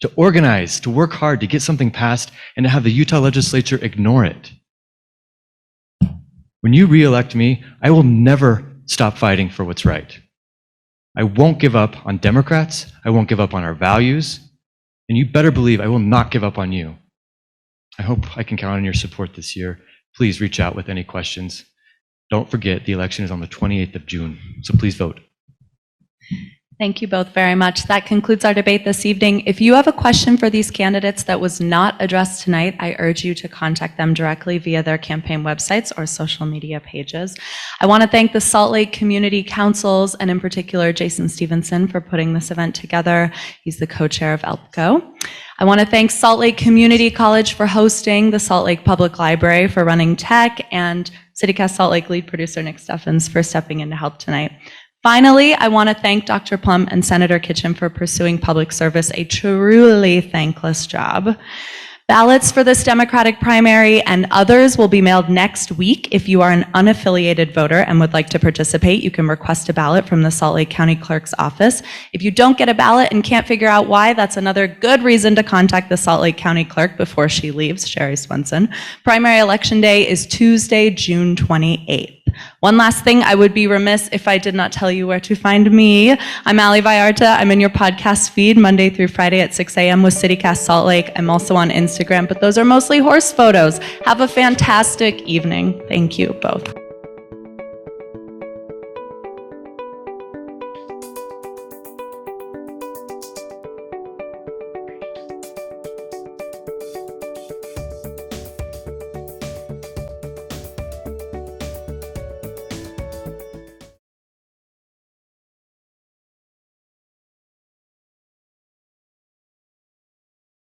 S3: to organize, to work hard, to get something passed, and to have the Utah legislature ignore it. When you re-elect me, I will never stop fighting for what's right. I won't give up on Democrats. I won't give up on our values. And you better believe I will not give up on you. I hope I can count on your support this year. Please reach out with any questions. Don't forget, the election is on the 28th of June, so please vote.
S2: Thank you both very much. That concludes our debate this evening. If you have a question for these candidates that was not addressed tonight, I urge you to contact them directly via their campaign websites or social media pages. I want to thank the Salt Lake Community Councils, and in particular, Jason Stevenson, for putting this event together. He's the co-chair of ELPCO. I want to thank Salt Lake Community College for hosting, the Salt Lake Public Library for running tech, and CityCast Salt Lake lead producer Nick Steffens for stepping in to help tonight. Finally, I want to thank Dr. Plumb and Senator Kitchen for pursuing public service, a truly thankless job. Ballots for this Democratic primary and others will be mailed next week. If you are an unaffiliated voter and would like to participate, you can request a ballot from the Salt Lake County Clerk's office. If you don't get a ballot and can't figure out why, that's another good reason to contact the Salt Lake County Clerk before she leaves, Sherry Swenson. Primary election day is Tuesday, June 28th. One last thing, I would be remiss if I did not tell you where to find me. I'm Ali Vallarta. I'm in your podcast feed Monday through Friday at 6 a.m. with CityCast Salt Lake. I'm also on Instagram, but those are mostly horse photos. Have a fantastic evening. Thank you both.